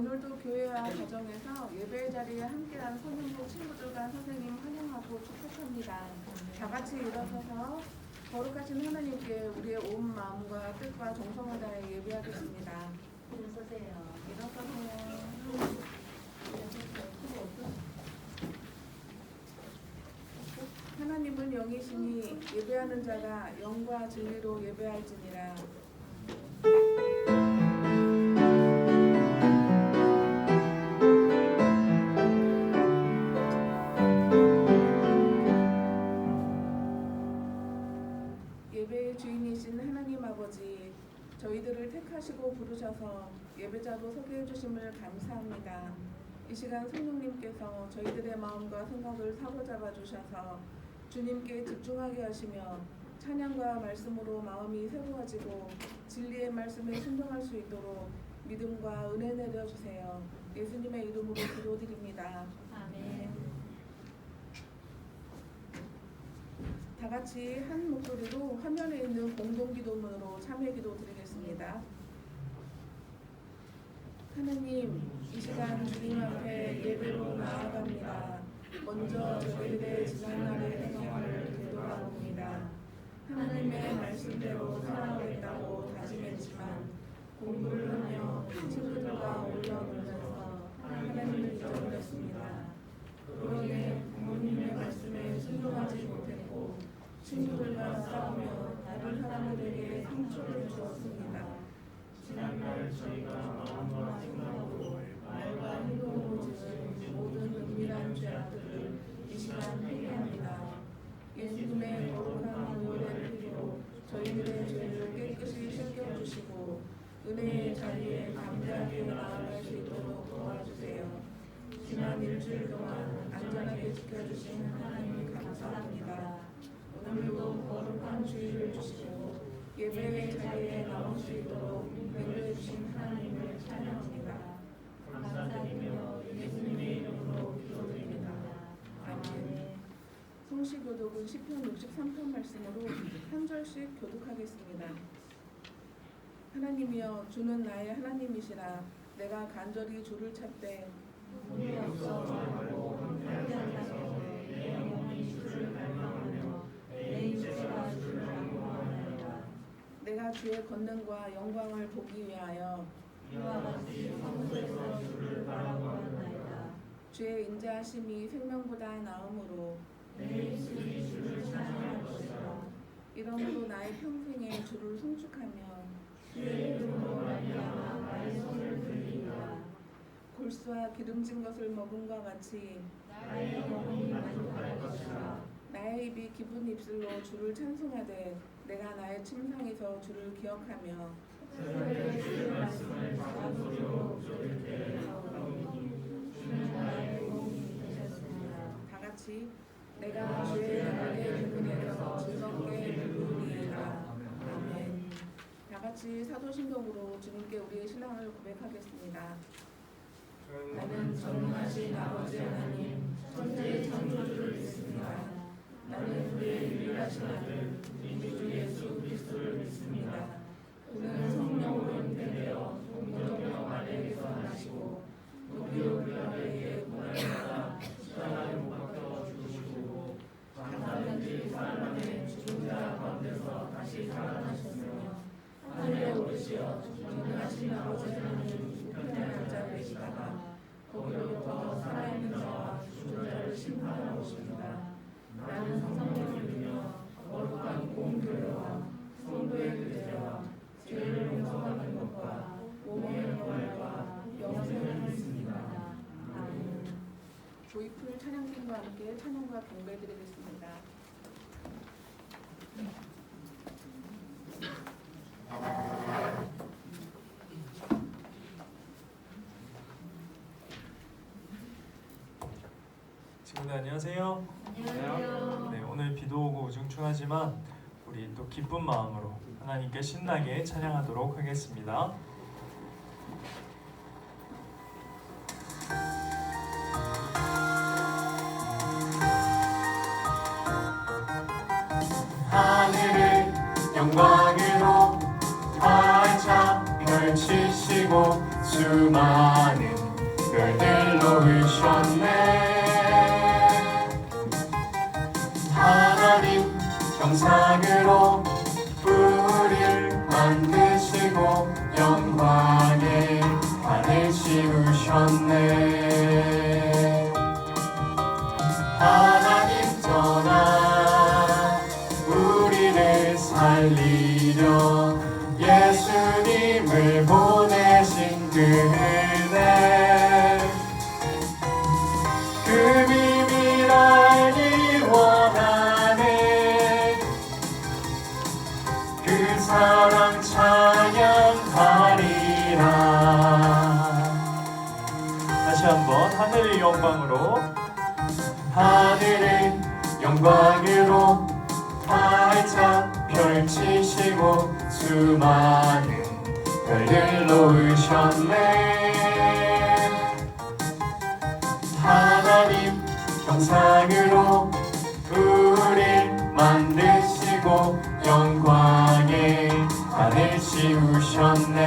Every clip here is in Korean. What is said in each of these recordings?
오늘도 교회와 가정에서 예배 자리에 함께한 선생님 친구들과 선생님 환영하고 축복합니다. 다 같이 일어서서 거룩하신 하나님께 우리의 온 마음과 뜻과 정성을 다해 예배하겠습니다. 일어서세요. 일어서세요. 하나님은 영이시니 예배하는 자가 영과 진리로 예배할지니라. 예배의 주인이신 하나님 아버지, 저희들을 택하시고 부르셔서 예배자로 소개해 주심을 감사합니다. 이 시간 성령님께서 저희들의 마음과 생각을 사로잡아 주셔서 주님께 집중하게 하시며 찬양과 말씀으로 마음이 새로워지고 진리의 말씀에 순종할 수 있도록 믿음과 은혜 내려주세요. 예수님의 이름으로 기도드립니다. 아멘. 다 같이 한 목소리로 화면에 있는 공동기도문으로 참여기도 드리겠습니다. 하나님, 이 시간 주님 앞에 예배로 나아갑니다. 먼저 저희들의 지난날의 행함을 되돌아봅니다. 하나님의 말씀대로 살아가겠다고 다짐했지만 공부를 하며 친구들과 올려놓으면서 하나님을 잊어버렸습니다. 그로 인해 부모님의 말씀에 순종하지 못했고 친구들과 싸우며 다른 사람들에게 상처를 주었습니다. 지난날 저희가 마음과 생각으로 말과 행동으로 지은 모든 은밀한 죄악들을 이 시간 회개합니다. 예수님의 거룩한 보혈의 피로 저희들의 죄를 깨끗이 씻겨주시고 은혜의 자리에 담대하게 나아갈 수 있도록 도와주세요. 지난 일주일 동안 안전하게 지켜주신 하나님 감사합니다. 오늘도 거룩한 주의를 주시고 예배의 자리에 나올 수 있도록 인도해 주신 하나님을 찬양합니다. 감사드리며 예수님의 이름으로 기도드립니다. 아멘. 성시교독은 시편 63편 말씀으로 한 절씩 교독하겠습니다. 하나님이여, 주는 나의 하나님이시라. 내가 간절히 주를 찾되 우리 없어 말고 함께하셔서 내 영혼이 주를 갈망하며 내 육체가 주를 갈망하나이다. 내가 주의 권능과 영광을 보기 위하여 이와 같이 성소에서 주를 바라보았나이다. 주의 인자하심이 생명보다 나음으로 내 입술이 주를 찬양할 것이라. 이러므로 나의 평생에 주를 송축하며 주의 이름으로 말미암아 나의 손을 들리리라. 골수와 기름진 것을 먹음과 같이 나의 영혼이 만족할 것이라. 나의 입이 기쁜 입술로 주를 찬송하되 내가 나의 침상에서 주를 기억하며 새벽에 주의 말씀을 작은 소리로 들을 하오니 주는 나의 도움이 되셨습니다. 다 같이 내가 주의 날개 근근에서 즐겁게 부르리이다. 아멘. 다 같이 사도신경으로 주님께 우리의 신앙을 고백하겠습니다. 나는 전능하신 아버지 하나님 천지의 창조주를 믿습니다. 나는 그의 유일하신 아들 우리 주 예수 그리스도를 믿습니다. 그는 성령으로 잉태되어 동정녀 마리아에게서 나시고 본디오 빌라도에게 고난을 받아 십자가에 못 박혀 죽으시고 장사된 지 사흘 만에 죽은 자 가운데서 다시 살아나셨으며 하늘에 오르시어 전능하신 아버지 하나님 우편에 앉아 계시다가 거기로부터 살아있는 자와 죽은 자를 심판하러 오십니다. 나는 성령을 믿으며 거룩한 공교회와 성도의 교제와 죄를 용서하는 것과 몸의 부활과 영생을 믿습니다. 아멘. 조이풀 찬양팀과 함께 찬양과 경배드리겠습니다. 친구들 안녕하세요. 안녕하세요. 네, 오늘 비도 오고 우중충하지만 우리 또 기쁜 마음으로 하나님께 신나게 찬양하도록 하겠습니다. 하늘을 영광으로 활짝 펼치시고 수많은 형상으로 우릴 만드시고 영광의 관을 씌우셨네. 하나님 떠나 우리를 살리려 예수님을 보내신 그은혜, 그 비밀 알기 원하네. 그 사랑 찬양하리라. 다시 한번 하늘의 영광으로, 하늘의 영광으로 활짝 펼치시고 수많은 별들 놓으셨네. 하나님 형상으로 우릴 만드시고 영광의 관을 씌우셨네.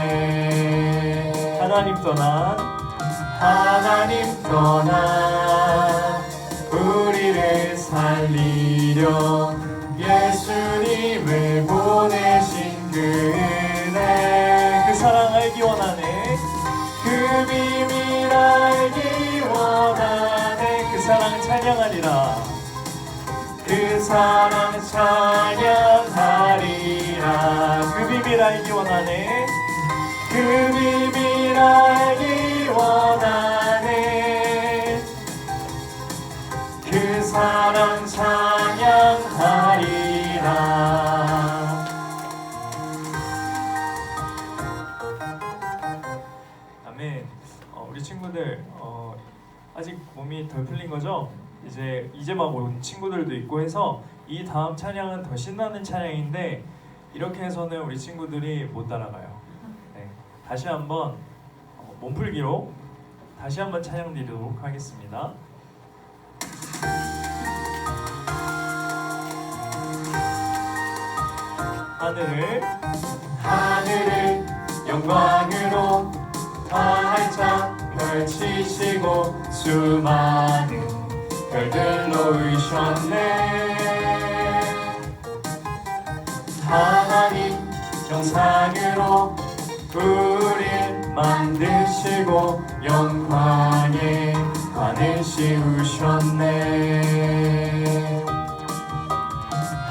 하나님 떠나 우리를 살리려 예수님을 보내신 그 은혜, 그 사랑 알기 원하네. 그 비밀 알기 원하네. 그 사랑 찬양하리라. 그 사랑 찬양하리라. 그 비밀 알기 원하네. 그 비밀 알기 원하네. 그 사랑 찬양하리라. 아멘. 우리 친구들 아직 몸이 덜 풀린 거죠? 이제 막 온 친구들도 있고 해서 이 다음 찬양은 더 신나는 찬양인데 이렇게 해서는 우리 친구들이 못 따라가요. 네. 다시 한번 몸풀기로 다시 한번 찬양 드리도록 하겠습니다. 하늘을 영광으로 활짝 펼치시고 수많은 별들 놓으셨네. 하나님 형상으로 우릴 만드시고 영광의 관을 씌우셨네.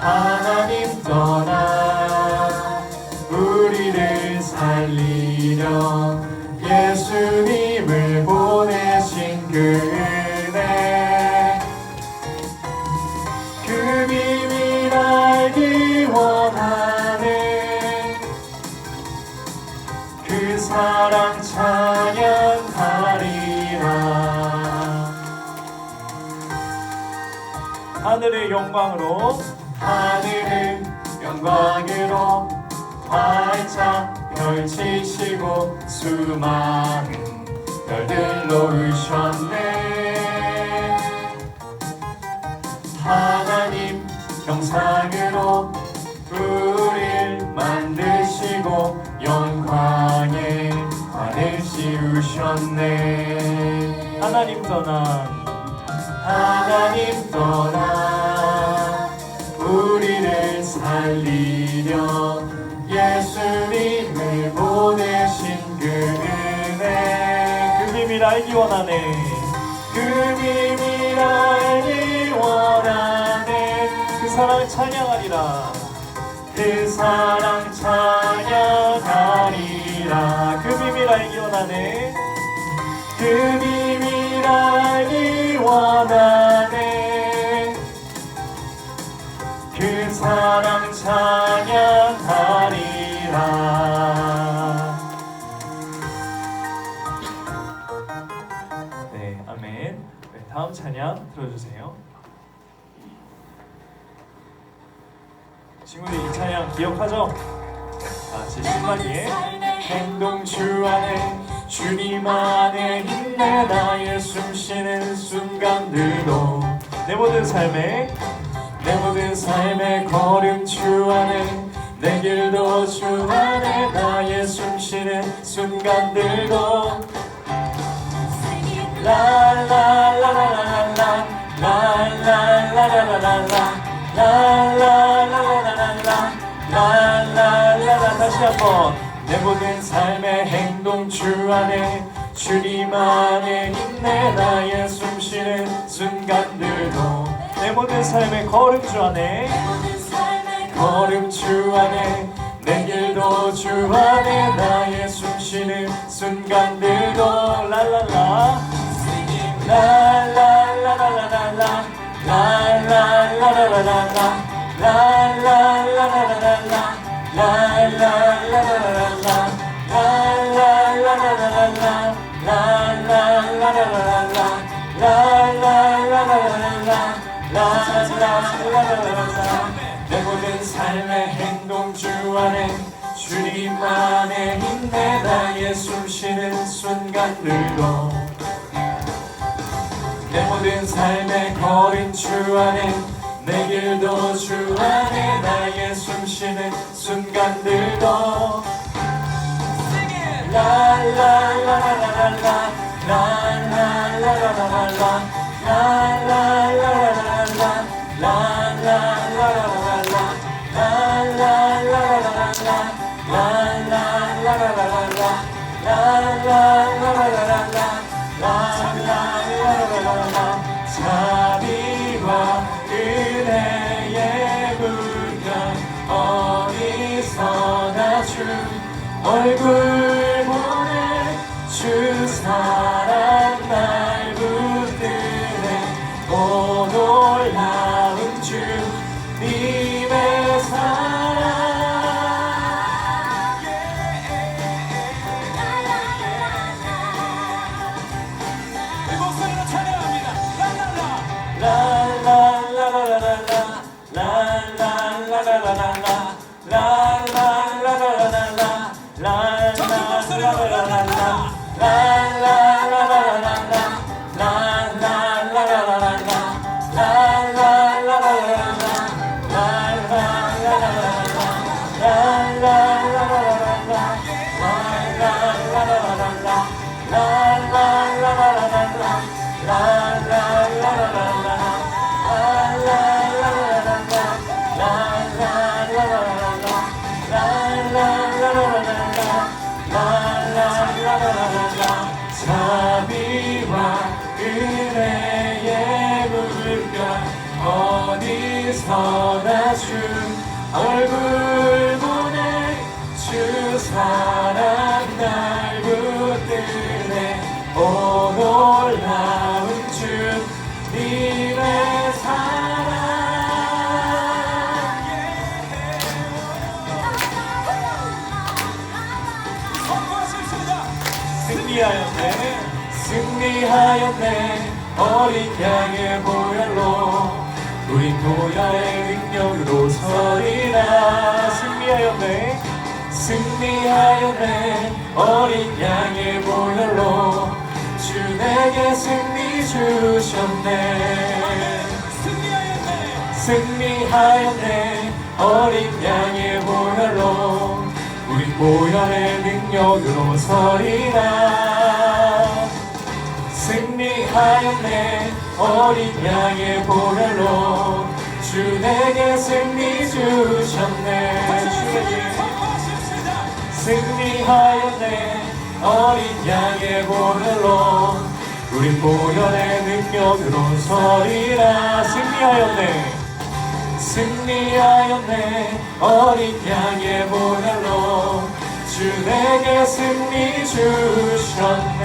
하나님 떠나 우리를 살리려 예수님을 보내신 그 은혜, 그 비밀 알기 원하네. 그 사랑 찬양하리라. 하늘의 영광으로 활짝 펼치시고 수많은 별들 놓으셨네. 하나님 형상으로 우릴 만드시고 영광의 관을 씌우셨네. 하나님 떠나 우리를 살리려 예수님을 보내신 그 은혜, 그 비밀 알기 원하네. 그 비밀 알기 원하네. 그 사랑 찬양하리라. 그 사랑 찬양하리라. 그 비밀 알기 원하네. 그 비밀 알기 원하네. 그 사랑 찬양하리라. 네, 아멘. 네, 다음 찬양 들어주세요. 친구들 이 찬양 기억하죠? 같이 신나게 행동 주 안에 주님 안에 힘내 나의 숨쉬는 순간들도 내 모든 삶의 걸음 주 안에 내 길도 주 안에 나의 숨쉬는 순간들도 라라라라라라 라라라라라라 라라라라 한번 내 모든 삶의 행동 주 안에 주님 안에 있네 나의 숨쉬는 순간들도 내 모든 삶의 걸음 주 안에 걸음 주 안에 내 길도 주 안에 나의 숨쉬는 순간들도 랄랄라 랄랄라라라라 랄랄라라라라 랄랄라라라라 랄랄라라라라 랄랄라라라라 랄랄라라라라 랄랄라라라라 랄랄라라라라 내 모든 삶의 행동 주 안에 주님 안에 있네 나의 숨쉬는 순간들도 내 모든 삶의 걸음 주 안에 내 길도 주 안에 나의 숨쉬는 순간들도 라라라라라라 라라라라라라 라라라라라라 라라라라라라 라라라라라라 라라라라라라 라라라라라라 라라라라라라 자비와 은혜의 물결 어디서나 주 얼굴 보내 주 사랑 날 붙드네 오 놀라운 주님의 사랑 이 목소리로 찬양합니다 라라라라라라 라라라라라라 라라라라라라 라라라라라라 라라라라라라 라라라라라라 라라라라라라 자비와 은혜의 물결 어디서나 주 얼굴 보내 주 사랑 날 붙드네 오 놀라운 주님의 사랑 승리하였네 승리하였네 어린 양의 보혈로 우리 보혈의 능력으로 서리라 승리하였네 승리하였네 어린 양의 보혈로 주 내게 승리 주셨네 승리하였네 어린 양의 보혈로 우리 보혈의 능력으로 서리라 승리하였네 어린 양의 보혈로 주 내게 승리 주셨네 승리하였네 어린 양의 보혈로 우리 보혈의 능력으로 서리라 승리하였네 승리하였네 어린 양의 보혈로 주 내게 승리 주셨네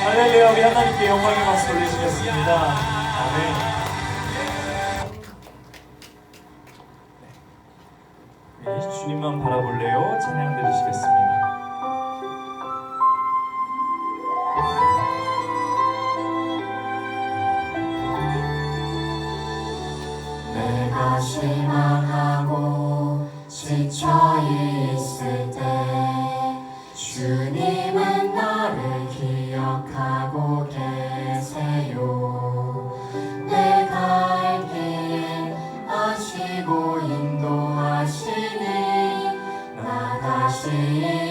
할렐루야 우리 하나님께 영광의 박수 올리시겠습니다 아멘 네, 주님만 바라볼래요 찬양 드리시겠습니다 내가 실망하고 지쳐있을 때 주님은 나를 기억하고 계세요 내 갈 길 아시고 인도하시니 나 다시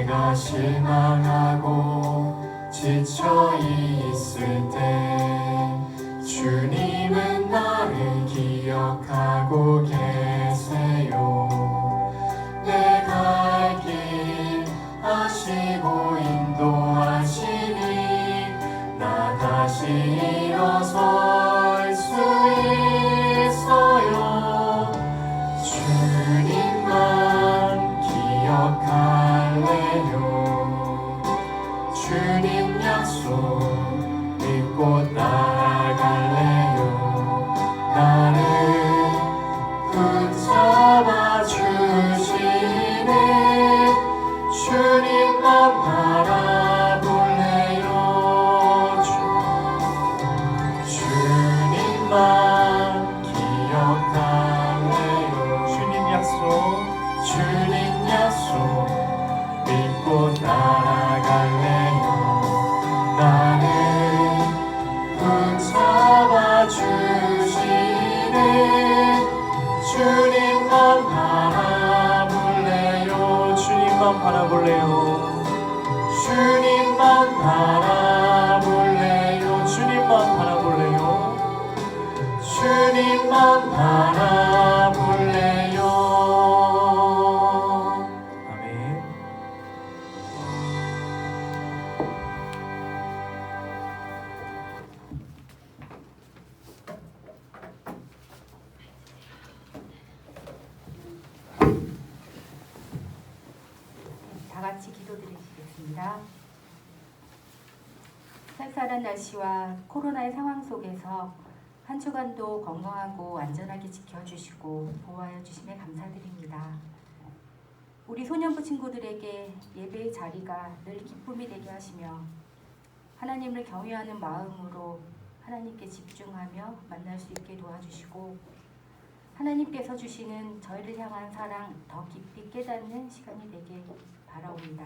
내가 실망하고 지쳐 있을 때 주님은 나를 기억하고 계세요. 내 갈 길 아시고 인도하시니 나 다시 일어설 수 있어요. 주님만 기억할래요. 주님 약속 믿고 따라갈래요. 나를 붙잡아 주시네. 주님만 바라볼래요. 주님만 기억할래요. 주님 약속 믿고 따라갈래요. 나를 붙잡아 주시네. 주님만 바라볼래요. 주님만 바라볼래요. 주님만 바라볼래요. 주님만 바라볼래요. 주님만 바라볼래요. 아멘. 다 같이 기도드리시겠습니다. 쌀쌀한 날씨와 코로나의 상황 속에서 한 주간도 건강하고 안전하게 지켜주시고 보호하여 주심에 감사드립니다. 우리 소년부 친구들에게 예배의 자리가 늘 기쁨이 되게 하시며 하나님을 경외하는 마음으로 하나님께 집중하며 만날 수 있게 도와주시고 하나님께서 주시는 저희를 향한 사랑 더 깊이 깨닫는 시간이 되길 바라옵니다.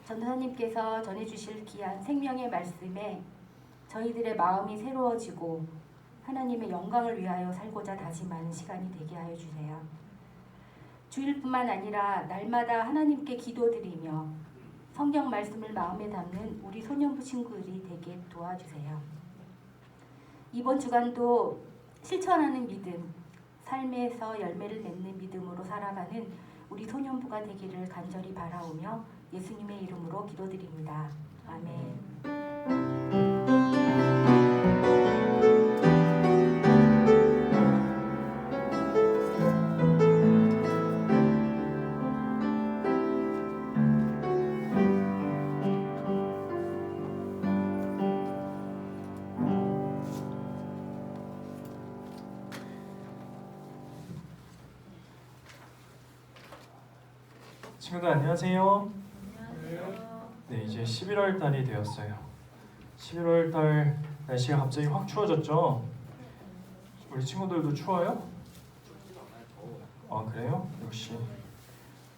전도사님께서 전해주실 귀한 생명의 말씀에 저희들의 마음이 새로워지고 하나님의 영광을 위하여 살고자 다짐하는 시간이 되게 하여 주세요. 주일뿐만 아니라 날마다 하나님께 기도드리며 성경 말씀을 마음에 담는 우리 소년부 친구들이 되게 도와주세요. 이번 주간도 실천하는 믿음, 삶에서 열매를 맺는 믿음으로 살아가는 우리 소년부가 되기를 간절히 바라오며 예수님의 이름으로 기도드립니다. 아멘. 친구들 안녕하세요. 네, 이제 11월 달이 되었어요. 11월 달 날씨가 갑자기 확 추워졌죠? 우리 친구들도 추워요? 아 그래요? 역시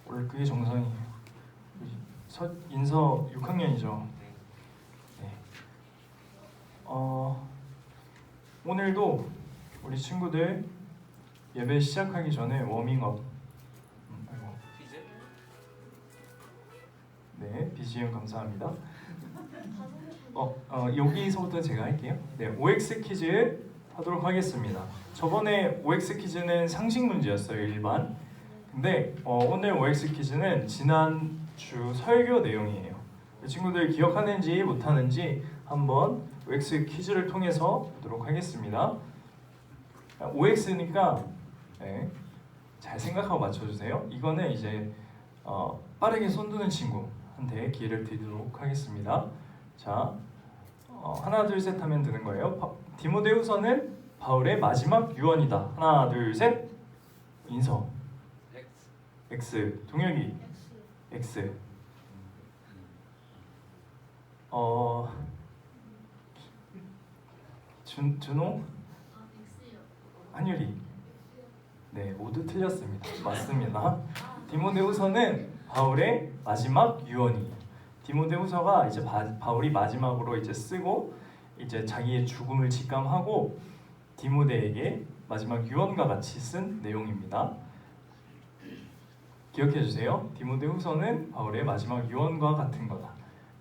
원래 그게 정상이에요. 인서 6학년이죠. 네. 오늘도 우리 친구들 예배 시작하기 전에 워밍업. 네, BGM 감사합니다. 여기서부터 제가 할게요. 네, OX 퀴즈 하도록 하겠습니다. 저번에 OX 퀴즈는 상식 문제였어요, 일반. 근데 오늘 OX 퀴즈는 지난주 설교 내용이에요. 친구들 기억하는지 못하는지 한번 OX 퀴즈를 통해서 보도록 하겠습니다. OX니까 네, 잘 생각하고 맞춰주세요. 이거는 이제 빠르게 손드는 친구한테 기회를 드리도록 하겠습니다. 자, 하나 둘 셋 하면 되는 거예요. 디모데후서는 바울의 마지막 유언이다. 하나 둘 셋. 인서 X. 동혁이 X. 준호? 한유리. 네, 모두 틀렸습니다. 맞습니다. 디모데후서는 바울의 마지막 유언이에요. 디모데후서가 이제 바울이 마지막으로 이제 쓰고 이제 자기의 죽음을 직감하고 디모데에게 마지막 유언과 같이 쓴 내용입니다. 기억해 주세요. 디모데후서는 바울의 마지막 유언과 같은 거다.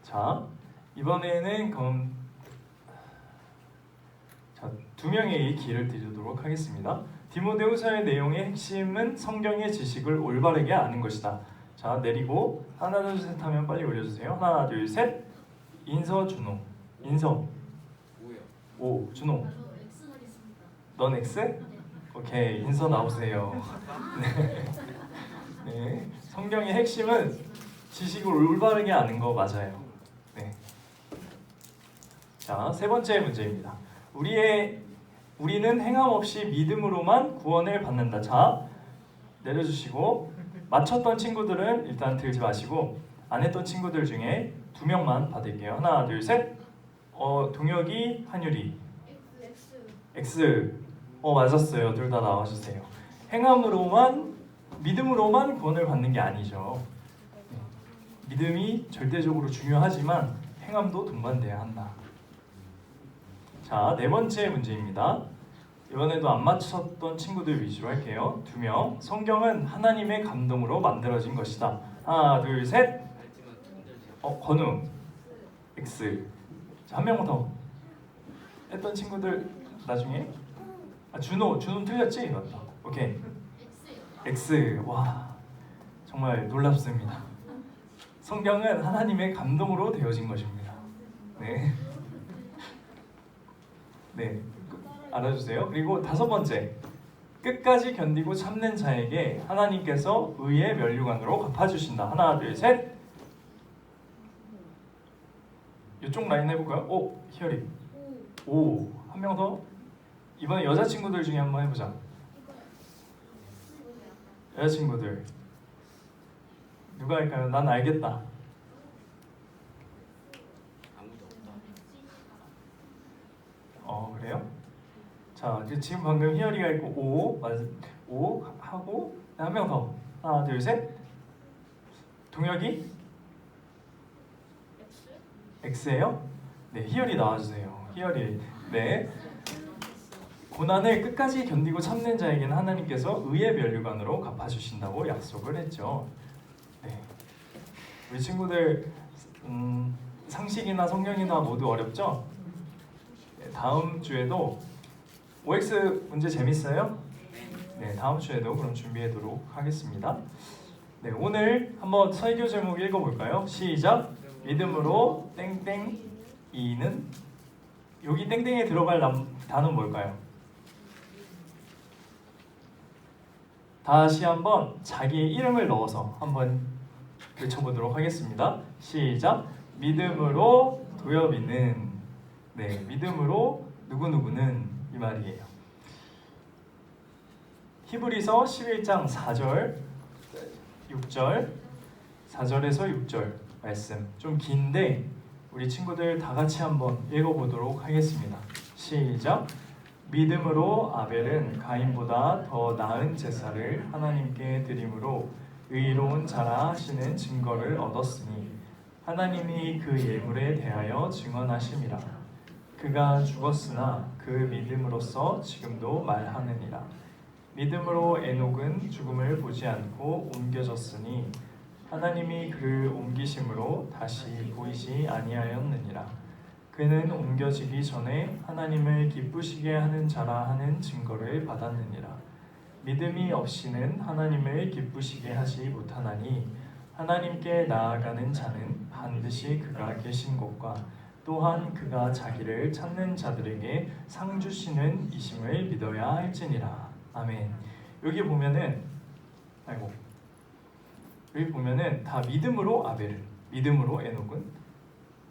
자, 이번에는 그럼 두 명의 길을 드리도록 하겠습니다. 디모데후서의 내용의 핵심은 성경의 지식을 올바르게 아는 것이다. 자, 내리고 하나 둘 셋 하면 빨리 올려주세요. 하나 둘 셋. 인서 준호. 인서. 5요. 5. 준호. 저도 X 하겠습니다. 넌 X? 오케이. 인서 나오세요. 네. 네. 성경의 핵심은 지식을 올바르게 아는 거 맞아요. 네. 자, 세 번째 문제입니다. 우리는 행함 없이 믿음으로만 구원을 받는다. 자, 내려주시고 맞췄던 친구들은 일단 들지 마시고 안 했던 친구들 중에 2명만 받을게요. 하나, 둘, 셋. 동혁이, 한유리. X. 맞았어요. 둘 다 나와주세요. 행함으로만 믿음으로만 구원을 받는 게 아니죠. 믿음이 절대적으로 중요하지만 행함도 동반돼야 한다. 자, 네 번째 문제입니다. 이번에도 안 맞췄던 친구들 위주로 할게요. 2명. 성경은 하나님의 감동으로 만들어진 것이다. 하나, 둘, 셋. 건우. X. 자, 한 명만 더. 했던 친구들 나중에. 준호는 틀렸지? 맞다. 오케이. X. 와, 정말 놀랍습니다. 성경은 하나님의 감동으로 되어진 것입니다. 네. 네, 알아주세요. 그리고 5번째, 끝까지 견디고 참는 자에게 하나님께서 의의 면류관으로 갚아주신다. 하나, 둘, 셋. 이쪽 라인 해볼까요? 희열이. 5. 한 명 더. 이번에 여자친구들 중에 한번 해보자. 여자친구들 누가 할까요? 난 알겠다. 아무도 없다. 그래요? 자, 지금 방금 희열이가 있고 5 하고 한 명 더. 하나, 둘, 셋. 동혁이? X예요? 네, 희열이 나와주세요. 희열이. 네. 고난을 끝까지 견디고 참는 자에게는 하나님께서 의의 면류관으로 갚아주신다고 약속을 했죠. 네. 우리 친구들 상식이나 성경이나 모두 어렵죠? 네, 다음 주에도 OX 문제 재밌어요? 네, 다음 주에도 그럼 준비하도록 하겠습니다. 네, 오늘 한번 설교 제목 읽어볼까요? 시작! 믿음으로 땡땡 이는 여기 땡땡에 들어갈 단어는 뭘까요? 다시 한번 자기의 이름을 넣어서 한번 외쳐보도록 하겠습니다. 시작! 믿음으로 도엽이는, 네, 믿음으로 누구누구는 이 말이에요. 히브리서 11장 4절, 6절, 4절에서 6절 말씀 좀 긴데 우리 친구들 다 같이 한번 읽어보도록 하겠습니다. 시작! 믿음으로 아벨은 가인보다 더 나은 제사를 하나님께 드림으로 의로운 자라 하시는 증거를 얻었으니 하나님이 그 예물에 대하여 증언하심이라. 그가 죽었으나 그 믿음으로써 지금도 말하느니라. 믿음으로 에녹은 죽음을 보지 않고 옮겨졌으니 하나님이 그를 옮기심으로 다시 보이지 아니하였느니라. 그는 옮겨지기 전에 하나님을 기쁘시게 하는 자라 하는 증거를 받았느니라. 믿음이 없이는 하나님을 기쁘시게 하지 못하나니 하나님께 나아가는 자는 반드시 그가 계신 곳과 또한 그가 자기를 찾는 자들에게 상 주시는 이심을 믿어야 할지니라. 아멘. 여기 보면은 여기 보면은 다 믿음으로 아벨을, 믿음으로 에녹은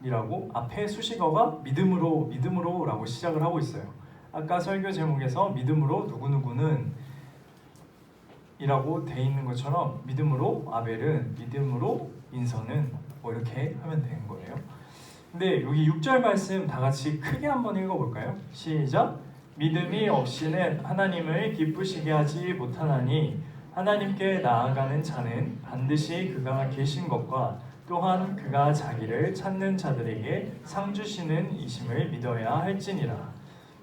이라고 앞에 수식어가 믿음으로라고 시작을 하고 있어요. 아까 설교 제목에서 믿음으로 누구누구는 이라고 돼 있는 것처럼 믿음으로 아벨은, 믿음으로 인서는 뭐 이렇게 하면 되는 거예요. 근데 여기 6절 말씀 다 같이 크게 한번 읽어볼까요? 시작! 믿음이 없이는 하나님을 기쁘시게 하지 못하나니 하나님께 나아가는 자는 반드시 그가 계신 것과 또한 그가 자기를 찾는 자들에게 상 주시는 이심을 믿어야 할지니라.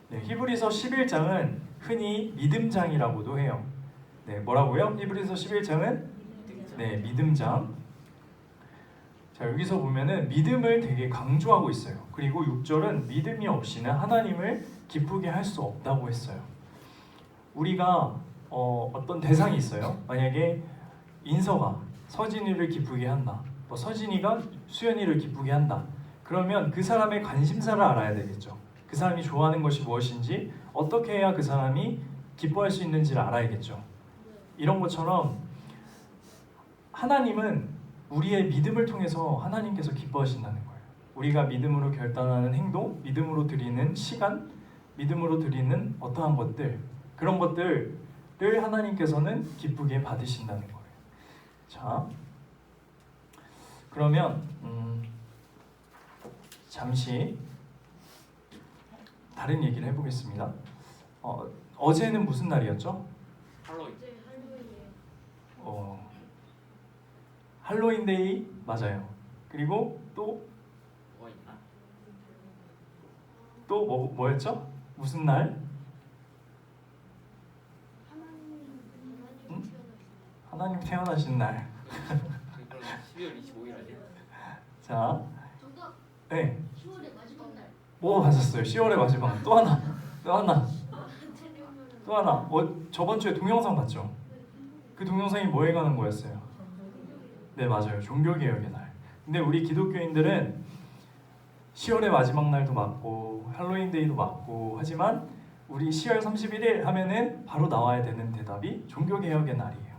네, 히브리서 11장은 흔히 믿음장이라고도 해요. 네, 뭐라고요? 히브리서 11장은 네, 믿음장. 자, 여기서 보면은 믿음을 되게 강조하고 있어요. 그리고 6절은 믿음이 없이는 하나님을 기쁘게 할 수 없다고 했어요. 우리가 어떤 대상이 있어요. 만약에 인서가 서진이를 기쁘게 한다. 뭐 서진이가 수연이를 기쁘게 한다. 그러면 그 사람의 관심사를 알아야 되겠죠. 그 사람이 좋아하는 것이 무엇인지, 어떻게 해야 그 사람이 기뻐할 수 있는지를 알아야겠죠. 이런 것처럼 하나님은 우리의 믿음을 통해서 하나님께서 기뻐하신다는 거예요. 우리가 믿음으로 결단하는 행동, 믿음으로 드리는 시간, 믿음으로 드리는 어떠한 것들, 그런 것들을 하나님께서는 기쁘게 받으신다는 거예요. 자, 그러면 잠시 다른 얘기를 해보겠습니다. 어제는 무슨 날이었죠? 할로윈. 할로윈데이 맞아요. 그리고 또 뭐가 있나? 뭐였죠? 무슨 날? 하나님 태어나신 날. 그럼 12월 25일 아니야? 자, 정답. 네, 10월의 마지막 날. 오 맞았어요. 10월의 마지막 날. 또 하나. 저번 주에 동영상 봤죠? 그 동영상이 뭐에 관한 거였어요? 네 맞아요. 종교개혁의 날. 근데 우리 기독교인들은 10월의 마지막 날도 맞고 할로윈데이도 맞고 하지만 우리 10월 31일 하면은 바로 나와야 되는 대답이 종교개혁의 날이에요.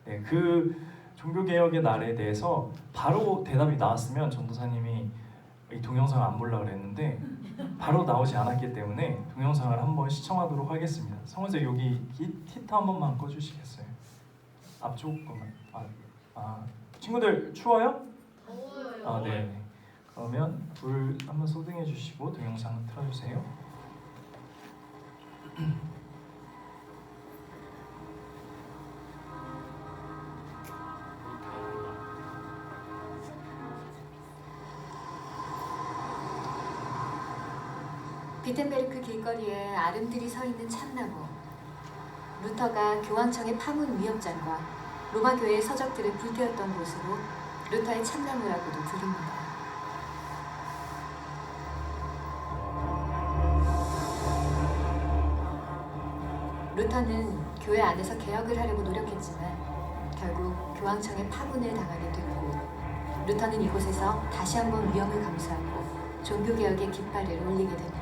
네, 그 종교개혁의 날에 대해서 바로 대답이 나왔으면 전도사님이 이 동영상을 안 보려고 그랬는데 바로 나오지 않았기 때문에 동영상을 한번 시청하도록 하겠습니다. 성원생 여기 히터 한 번만 꺼주시겠어요? 앞쪽 것만. 친구들 추워요? 더워요. 네. 그러면 불 한번 소등해 주시고 동영상 틀어주세요. 비텐베르크 길거리에 아름들이 서 있는 참나무. 루터가 교황청의 파문 위협장과 로마 교회의 서적들을 불태웠던 곳으로 루터의 참나무라고도 부릅니다. 루터는 교회 안에서 개혁을 하려고 노력했지만 결국 교황청의 파문을 당하게 됐고, 루터는 이곳에서 다시 한번 위험을 감수하고 종교개혁의 깃발을 올리게 됩니다.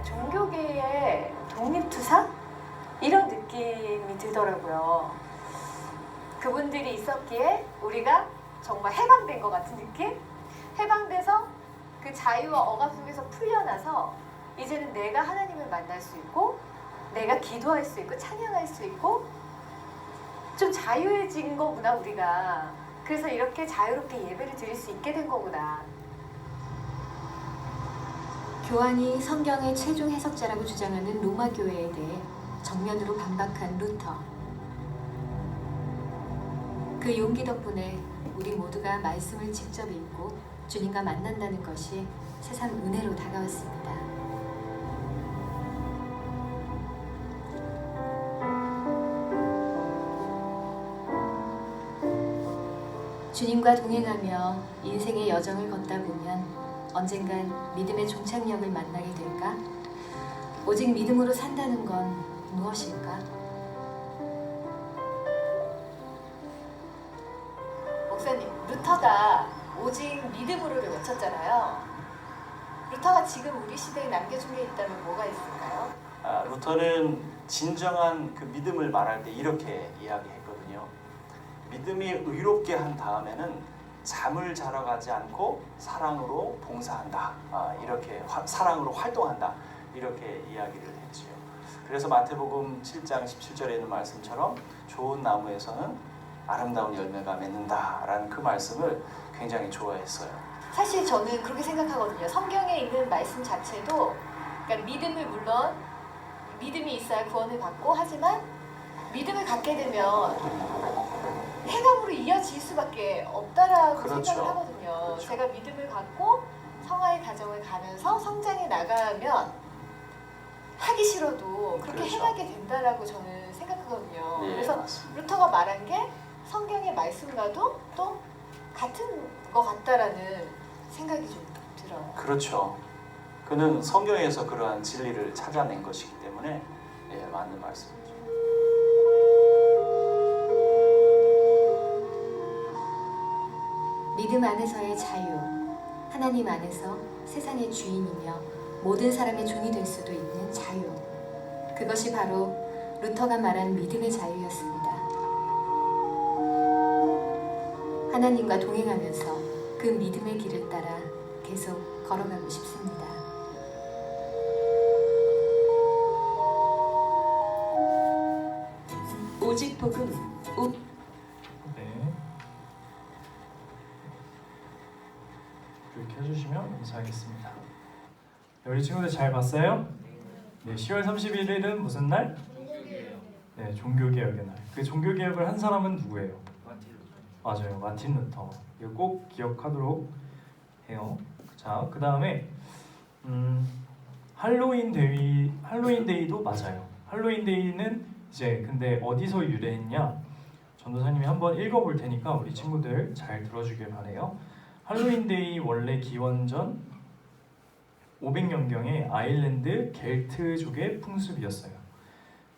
종교계의 독립투사? 이런 느낌이 들더라고요. 그분들이 있었기에 우리가 정말 해방된 것 같은 느낌? 해방돼서 그 자유와 억압 속에서 풀려나서 이제는 내가 하나님을 만날 수 있고, 내가 기도할 수 있고, 찬양할 수 있고, 좀 자유해진 거구나 우리가. 그래서 이렇게 자유롭게 예배를 드릴 수 있게 된 거구나. 교황이 성경의 최종 해석자라고 주장하는 로마 교회에 대해 정면으로 반박한 루터. 그 용기 덕분에 우리 모두가 말씀을 직접 읽고 주님과 만난다는 것이 세상 은혜로 다가왔습니다. 주님과 동행하며 인생의 여정을 걷다 보면 언젠간 믿음의 종착역을 만나게 될까? 오직 믿음으로 산다는 건 무엇일까? 목사님, 루터가 오직 믿음으로를 외쳤잖아요. 루터가 지금 우리 시대에 남겨준 게 있다면 뭐가 있을까요? 루터는 진정한 그 믿음을 말할 때 이렇게 이야기했거든요. 믿음이 의롭게 한 다음에는 잠을 자러 가지 않고 사랑으로 봉사한다. 이렇게 사랑으로 활동한다. 이렇게 이야기를 했지요. 그래서 마태복음 7장 17절에 있는 말씀처럼 좋은 나무에서는 아름다운 열매가 맺는다라는 그 말씀을 굉장히 좋아했어요. 사실 저는 그렇게 생각하거든요. 성경에 있는 말씀 자체도, 그러니까 믿음을, 물론 믿음이 있어야 구원을 받고, 하지만 믿음을 갖게 되면 행함으로 이어질 수밖에 없다라고 그렇죠. 생각을 하거든요. 그렇죠. 제가 믿음을 갖고 성화의 과정을 가면서 성장해 나가면 하기 싫어도 그렇게 그렇죠. 행하게 된다라고 저는 생각하거든요. 예, 그래서 맞습니다. 루터가 말한 게 성경의 말씀과도 또 같은 것 같다라는 생각이 좀 들어요. 그렇죠. 그는 성경에서 그러한 진리를 찾아낸 것이기 때문에 예, 맞는 말씀이죠. 믿음 안에서의 자유, 하나님 안에서 세상의 주인이며 모든 사람의 종이 될 수도 있는 자유. 그것이 바로 루터가 말한 믿음의 자유였습니다. 하나님과 동행하면서 그 믿음의 길을 따라 계속 걸어가고 싶습니다. 오직 복음 네. 이렇게 해주시면 감사하겠습니다. 네, 우리 친구들 잘 봤어요? 네, 10월 31일은 무슨 날? 네, 종교개혁의 날. 그 종교개혁을 한 사람은 누구예요? 맞아요, 마틴 루터. 이거 꼭 기억하도록 해요. 자, 그 다음에 할로윈 데이도 맞아요. 할로윈 데이는 이제 근데 어디서 유래했냐? 전도사님이 한번 읽어볼 테니까 우리 친구들 잘 들어주길 바래요. 할로윈 데이 원래 기원전 500년경에 아일랜드 겔트족의 풍습이었어요.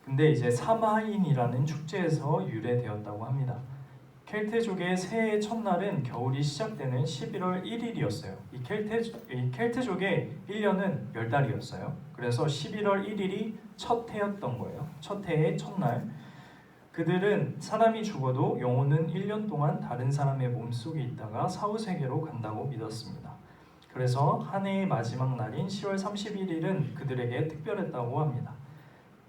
근데 이제 사마인이라는 축제에서 유래되었다고 합니다. 켈트족의 새해 첫날은 겨울이 시작되는 11월 1일이었어요. 이 켈트족의 1년은 10달이었어요. 그래서 11월 1일이 첫 해였던 거예요. 첫 해의 첫날. 그들은 사람이 죽어도 영혼은 1년 동안 다른 사람의 몸속에 있다가 사후세계로 간다고 믿었습니다. 그래서 한 해의 마지막 날인 10월 31일은 그들에게 특별했다고 합니다.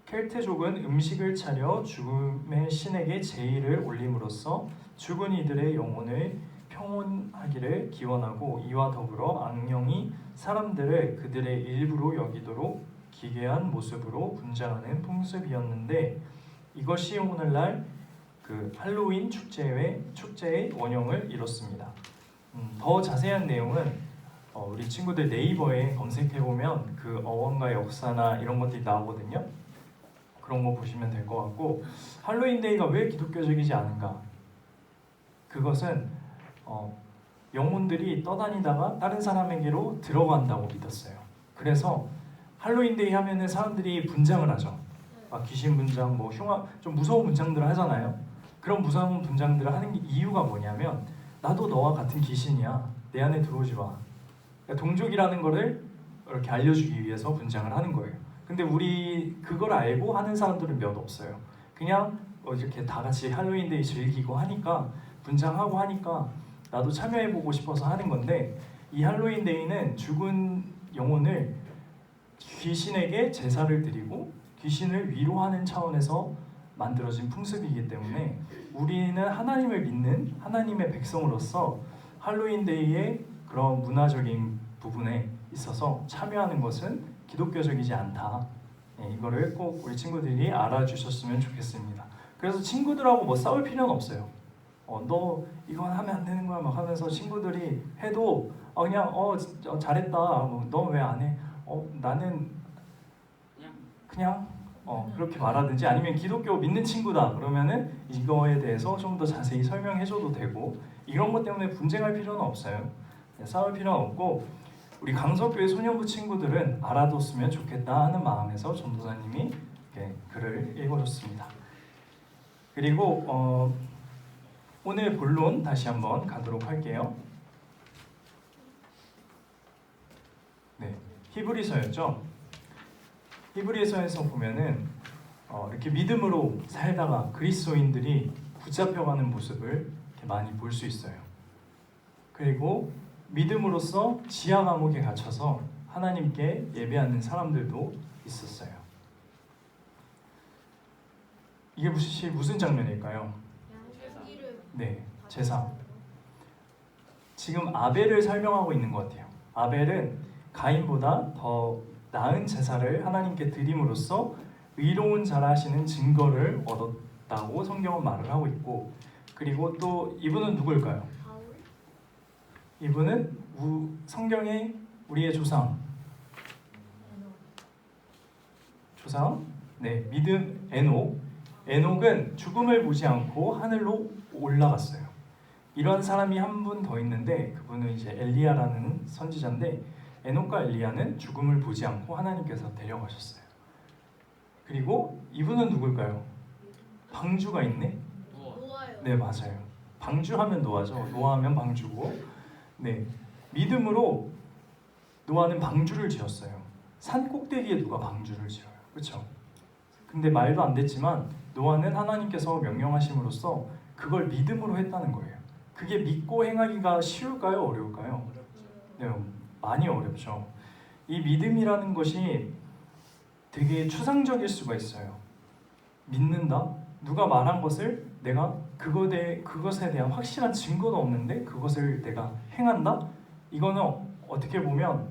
켈트족은 음식을 차려 죽음의 신에게 제의를 올림으로써 죽은 이들의 영혼을 평온하기를 기원하고 이와 더불어 악령이 사람들을 그들의 일부로 여기도록 기괴한 모습으로 분장하는 풍습이었는데 이것이 오늘날 그 할로윈 축제의 원형을 이뤘습니다. 더 자세한 내용은 우리 친구들 네이버에 검색해보면 그 어원과 역사나 이런 것들이 나오거든요. 그런 거 보시면 될 것 같고 할로윈 데이가 왜 기독교적이지 않은가? 그것은 영혼들이 떠다니다가 다른 사람에게로 들어간다고 믿었어요. 그래서 할로윈 데이 하면은 사람들이 분장을 하죠. 막 귀신 분장, 뭐 흉악, 좀 무서운 분장들을 하잖아요. 그런 무서운 분장들을 하는 이유가 뭐냐면 나도 너와 같은 귀신이야. 내 안에 들어오지 마. 그러니까 동족이라는 거를 이렇게 알려주기 위해서 분장을 하는 거예요. 근데 우리 그걸 알고 하는 사람들은 몇 없어요. 그냥 이렇게 다 같이 할로윈 데이 즐기고 하니까 분장하고 하니까 나도 참여해보고 싶어서 하는 건데 이 할로윈 데이는 죽은 영혼을 귀신에게 제사를 드리고 귀신을 위로하는 차원에서 만들어진 풍습이기 때문에 우리는 하나님을 믿는 하나님의 백성으로서 할로윈 데이의 그런 문화적인 부분에 있어서 참여하는 것은 기독교적이지 않다. 이거를 꼭 우리 친구들이 알아주셨으면 좋겠습니다. 그래서 친구들하고 뭐 싸울 필요는 없어요. 너 이건 하면 안 되는 거야 막 하면서 친구들이 해도 그냥 잘했다. 너 왜 안 해? 나는 그냥 그렇게 말하든지 아니면 기독교 믿는 친구다 그러면은 이거에 대해서 좀 더 자세히 설명해줘도 되고 이런 것 때문에 분쟁할 필요는 없어요. 싸울 필요는 없고 우리 강서교회 소년부 친구들은 알아뒀으면 좋겠다 하는 마음에서 전도사님이 이렇게 글을 읽어줬습니다. 그리고 오늘 본론 다시 한번 가도록 할게요. 네, 히브리서였죠. 히브리서에서 보면은 이렇게 믿음으로 살다가 그리스도인들이 붙잡혀가는 모습을 이렇게 많이 볼 수 있어요. 그리고 믿음으로써 지하 감옥에 갇혀서 하나님께 예배하는 사람들도 있었어요. 이게 무슨 장면일까요? 네, 제사. 지금 아벨을 설명하고 있는 것 같아요. 아벨은 가인보다 더 나은 제사를 하나님께 드림으로써 의로운 자라 하시는 증거를 얻었다고 성경은 말을 하고 있고 그리고 또 이분은 누굴까요? 이분은 성경의 우리의 조상, 네, 믿음 에녹. 에녹은 죽음을 보지 않고 하늘로 올라갔어요. 이런 사람이 한 분 더 있는데 그분은 이제 엘리야라는 선지자인데 에녹과 엘리야는 죽음을 보지 않고 하나님께서 데려가셨어요. 그리고 이분은 누굴까요? 방주가 있네? 노아요. 네, 맞아요. 방주하면 노아죠. 노아하면 방주고. 네, 믿음으로 노아는 방주를 지었어요. 산 꼭대기에 누가 방주를 지어요? 그렇죠? 근데 말도 안 됐지만 노아는 하나님께서 명령하심으로써 그걸 믿음으로 했다는 거예요. 그게 믿고 행하기가 쉬울까요? 어려울까요? 네, 많이 어렵죠. 이 믿음이라는 것이 되게 추상적일 수가 있어요. 믿는다? 누가 말한 것을 내가 그것에 대한 확실한 증거도 없는데 그것을 내가 행한다? 이거는 어떻게 보면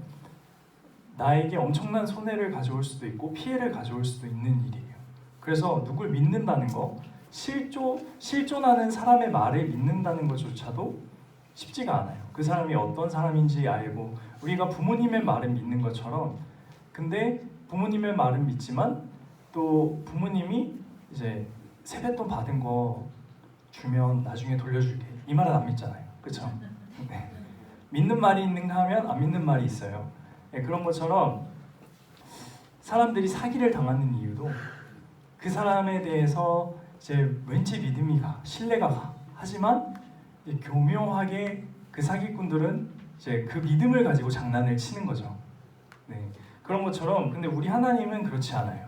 나에게 엄청난 손해를 가져올 수도 있고 피해를 가져올 수도 있는 일이에요. 그래서 누굴 믿는다는 거, 실존하는 사람의 말을 믿는다는 것조차도 쉽지가 않아요. 그 사람이 어떤 사람인지 알고 우리가 부모님의 말은 믿는 것처럼, 근데 부모님의 말은 믿지만 또 부모님이 이제 세뱃돈 받은 거 주면 나중에 돌려줄게 이 말은 안 믿잖아요. 그렇죠? 네. 믿는 말이 있는가 하면 안 믿는 말이 있어요. 네, 그런 것처럼 사람들이 사기를 당하는 이유도 그 사람에 대해서 이제 왠지 믿음이 가, 신뢰가 가. 하지만 이제 교묘하게 그 사기꾼들은 이제 그 믿음을 가지고 장난을 치는 거죠. 네, 그런 것처럼 근데 우리 하나님은 그렇지 않아요.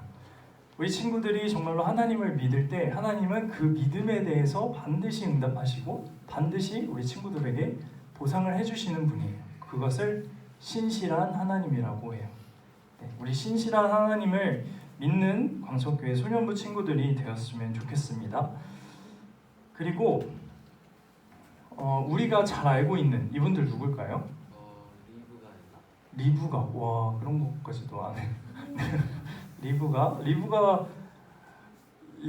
우리 친구들이 정말로 하나님을 믿을 때 하나님은 그 믿음에 대해서 반드시 응답하시고 반드시 우리 친구들에게 보상을 해주시는 분이에요. 그것을 신실한 하나님이라고 해요. 네, 우리 신실한 하나님을 믿는 광석교회 소년부 친구들이 되었으면 좋겠습니다. 그리고 우리가 잘 알고 있는 이분들 누굴까요? 리브가 있나? 리브가, 와 그런 것까지도 안 해.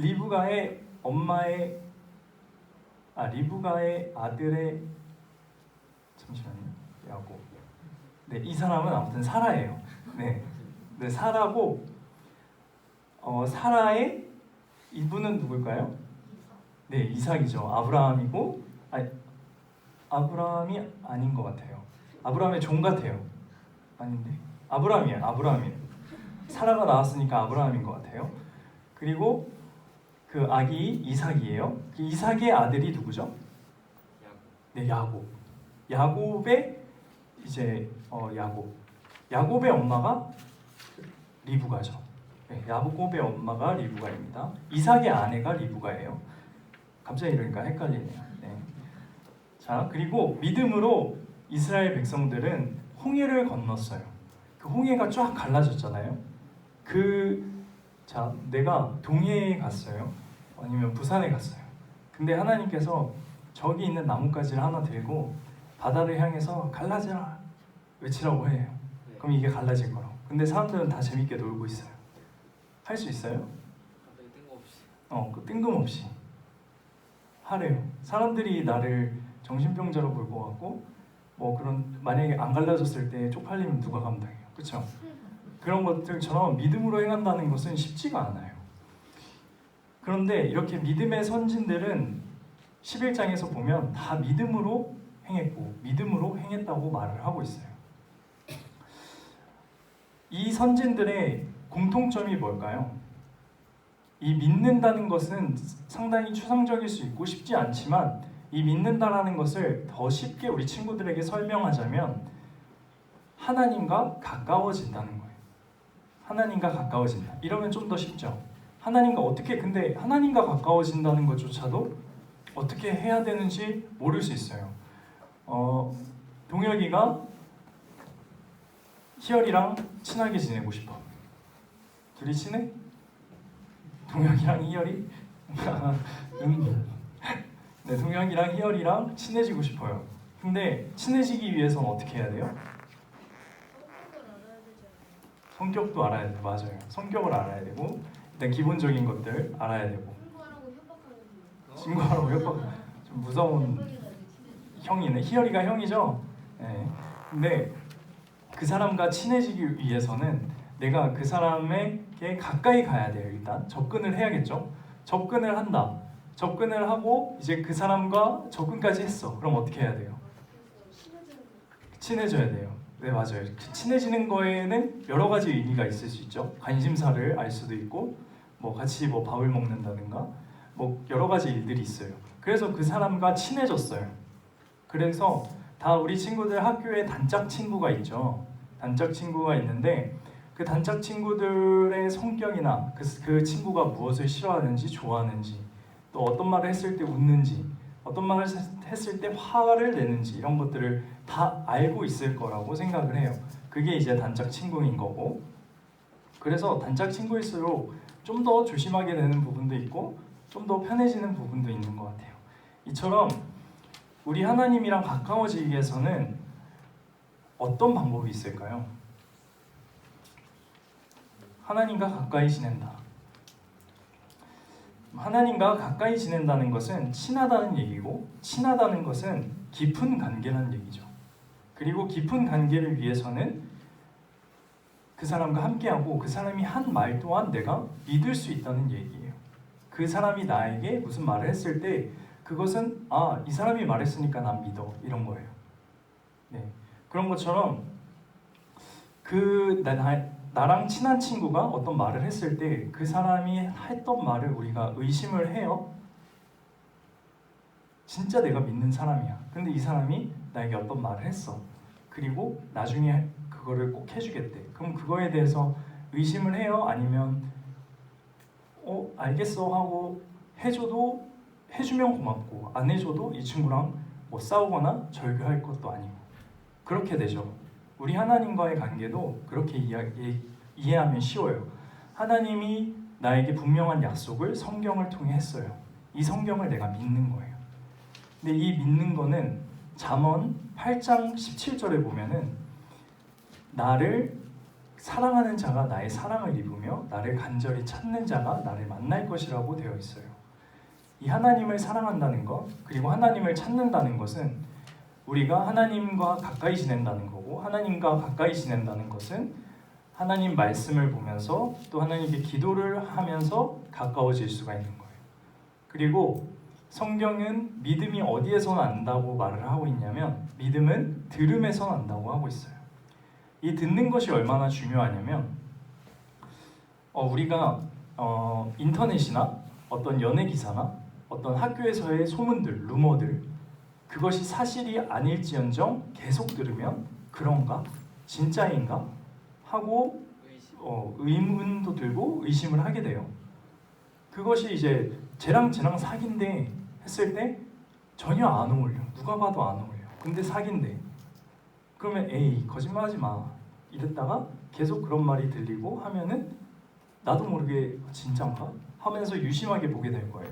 리브가의 엄마의 리브가의 아들의 잠시만요. 야곱. 네, 이 사람은 아무튼 사라예요. 네, 네 사라고 사라의 이분은 누굴까요? 네, 이삭이죠. 아브라함이고 아브라함이 아닌 것 같아요. 아브라함의 종 같아요. 아닌데 아브라함이에요. 사라가 나왔으니까 아브라함인 것 같아요. 그리고 그 아기 이삭이에요. 그 이삭의 아들이 누구죠? 네, 야곱. 야곱의 이제 야곱의 엄마가 리브가죠. 네, 야곱의 엄마가 리브가입니다. 이삭의 아내가 리브가예요. 갑자기 이러니까 헷갈리네요. 네. 자, 그리고 믿음으로 이스라엘 백성들은 홍해를 건넜어요. 그 홍해가 쫙 갈라졌잖아요. 내가 동해에 갔어요. 아니면 부산에 갔어요. 근데 하나님께서 저기 있는 나뭇가지를 하나 들고 바다를 향해서 갈라져라 외치라고 해요. 그럼 이게 갈라질 거라고. 근데 사람들은 다 재밌게 놀고 있어요. 할 수 있어요? 갑자기 뜬금없이. 뜬금없이 하래요. 사람들이 나를 정신병자로 볼 것 같고 만약에 안 갈라졌을 때 쪽팔리면 누가 감당해요? 그렇죠? 그런 것들처럼 믿음으로 행한다는 것은 쉽지가 않아요. 그런데 이렇게 믿음의 선진들은 11장에서 보면 다 믿음으로 행했고 믿음으로 행했다고 말을 하고 있어요. 이 선진들의 공통점이 뭘까요? 이 믿는다는 것은 상당히 추상적일 수 있고 쉽지 않지만 이 믿는다라는 것을 더 쉽게 우리 친구들에게 설명하자면 하나님과 가까워진다는 거예요. 하나님과 가까워진다. 이러면 좀 더 쉽죠. 근데 하나님과 가까워진다는 것조차도 어떻게 해야 되는지 모를 수 있어요. 동혁이가 희열이랑 친하게 지내고 싶어. 둘이 친해? 동혁이랑 희열이? 네, 동혁이랑 희열이랑 친해지고 싶어요. 근데 친해지기 위해서는 어떻게 해야 돼요? 성격도 알아야 돼요. 맞아요. 성격을 알아야 되고 일단 기본적인 것들 알아야 되고 친구하라고 협박. 좀 무서운 형이네. 희열이가 형이죠. 네. 근데 그 사람과 친해지기 위해서는 내가 그 사람에게 가까이 가야 돼요. 일단 접근을 해야겠죠. 접근을 한다. 접근을 하고 이제 그 사람과 접근까지 했어. 그럼 어떻게 해야 돼요? 친해져야 돼요. 네, 맞아요. 친해지는 거에는 여러 가지 의미가 있을 수 있죠. 관심사를 알 수도 있고, 뭐 같이 뭐 밥을 먹는다든가, 뭐 여러 가지 일들이 있어요. 그래서 그 사람과 친해졌어요. 그래서 다 우리 친구들 학교에 단짝 친구가 있죠. 단짝 친구가 있는데 그 단짝 친구들의 성격이나 그 친구가 무엇을 싫어하는지 좋아하는지, 또 어떤 말을 했을 때 웃는지, 어떤 말을 했을 때 화를 내는지 이런 것들을 다 알고 있을 거라고 생각을 해요. 그게 이제 단짝 친구인 거고, 그래서 단짝 친구일수록 좀 더 조심하게 되는 부분도 있고 좀 더 편해지는 부분도 있는 것 같아요. 이처럼 우리 하나님이랑 가까워지기 위해서는 어떤 방법이 있을까요? 하나님과 가까이 지낸다. 하나님과 가까이 지낸다는 것은 친하다는 얘기고, 친하다는 것은 깊은 관계라는 얘기죠. 그리고 깊은 관계를 위해서는 그 사람과 함께하고 그 사람이 한 말 또한 내가 믿을 수 있다는 얘기예요. 그 사람이 나에게 무슨 말을 했을 때 그것은 이 사람이 말했으니까 난 믿어, 이런 거예요. 네, 그런 것처럼 나랑 친한 친구가 어떤 말을 했을 때 그 사람이 했던 말을 우리가 의심을 해요. 진짜 내가 믿는 사람이야. 근데 이 사람이 나에게 어떤 말을 했어. 그리고 나중에 그거를 꼭 해주겠대. 그럼 그거에 대해서 의심을 해요? 아니면 알겠어 하고 해주면 고맙고, 안 해줘도 이 친구랑 뭐 싸우거나 절교할 것도 아니고, 그렇게 되죠. 우리 하나님과의 관계도 그렇게 이해하면 쉬워요. 하나님이 나에게 분명한 약속을 성경을 통해 했어요. 이 성경을 내가 믿는 거예요. 근데 이 믿는 거는 잠언 8장 17절에 보면은 나를 사랑하는 자가 나의 사랑을 입으며 나를 간절히 찾는 자가 나를 만날 것이라고 되어 있어요. 이 하나님을 사랑한다는 것, 그리고 하나님을 찾는다는 것은 우리가 하나님과 가까이 지낸다는 거고, 하나님과 가까이 지낸다는 것은 하나님 말씀을 보면서 또 하나님께 기도를 하면서 가까워질 수가 있는 거예요. 그리고 성경은 믿음이 어디에서 난다고 말을 하고 있냐면, 믿음은 들음에서 난다고 하고 있어요. 이 듣는 것이 얼마나 중요하냐면, 우리가 인터넷이나 어떤 연예 기사나 어떤 학교에서의 소문들, 루머들, 그것이 사실이 아닐지언정 계속 들으면 그런가? 진짜인가? 하고 의문도 들고 의심을 하게 돼요. 그것이 이제 쟤랑 사귄대 했을 때 전혀 안 어울려. 누가 봐도 안 어울려. 근데 사귄대. 그러면 에이, 거짓말하지 마. 이랬다가 계속 그런 말이 들리고 하면은 나도 모르게 진짜인가? 하면서 유심하게 보게 될 거예요.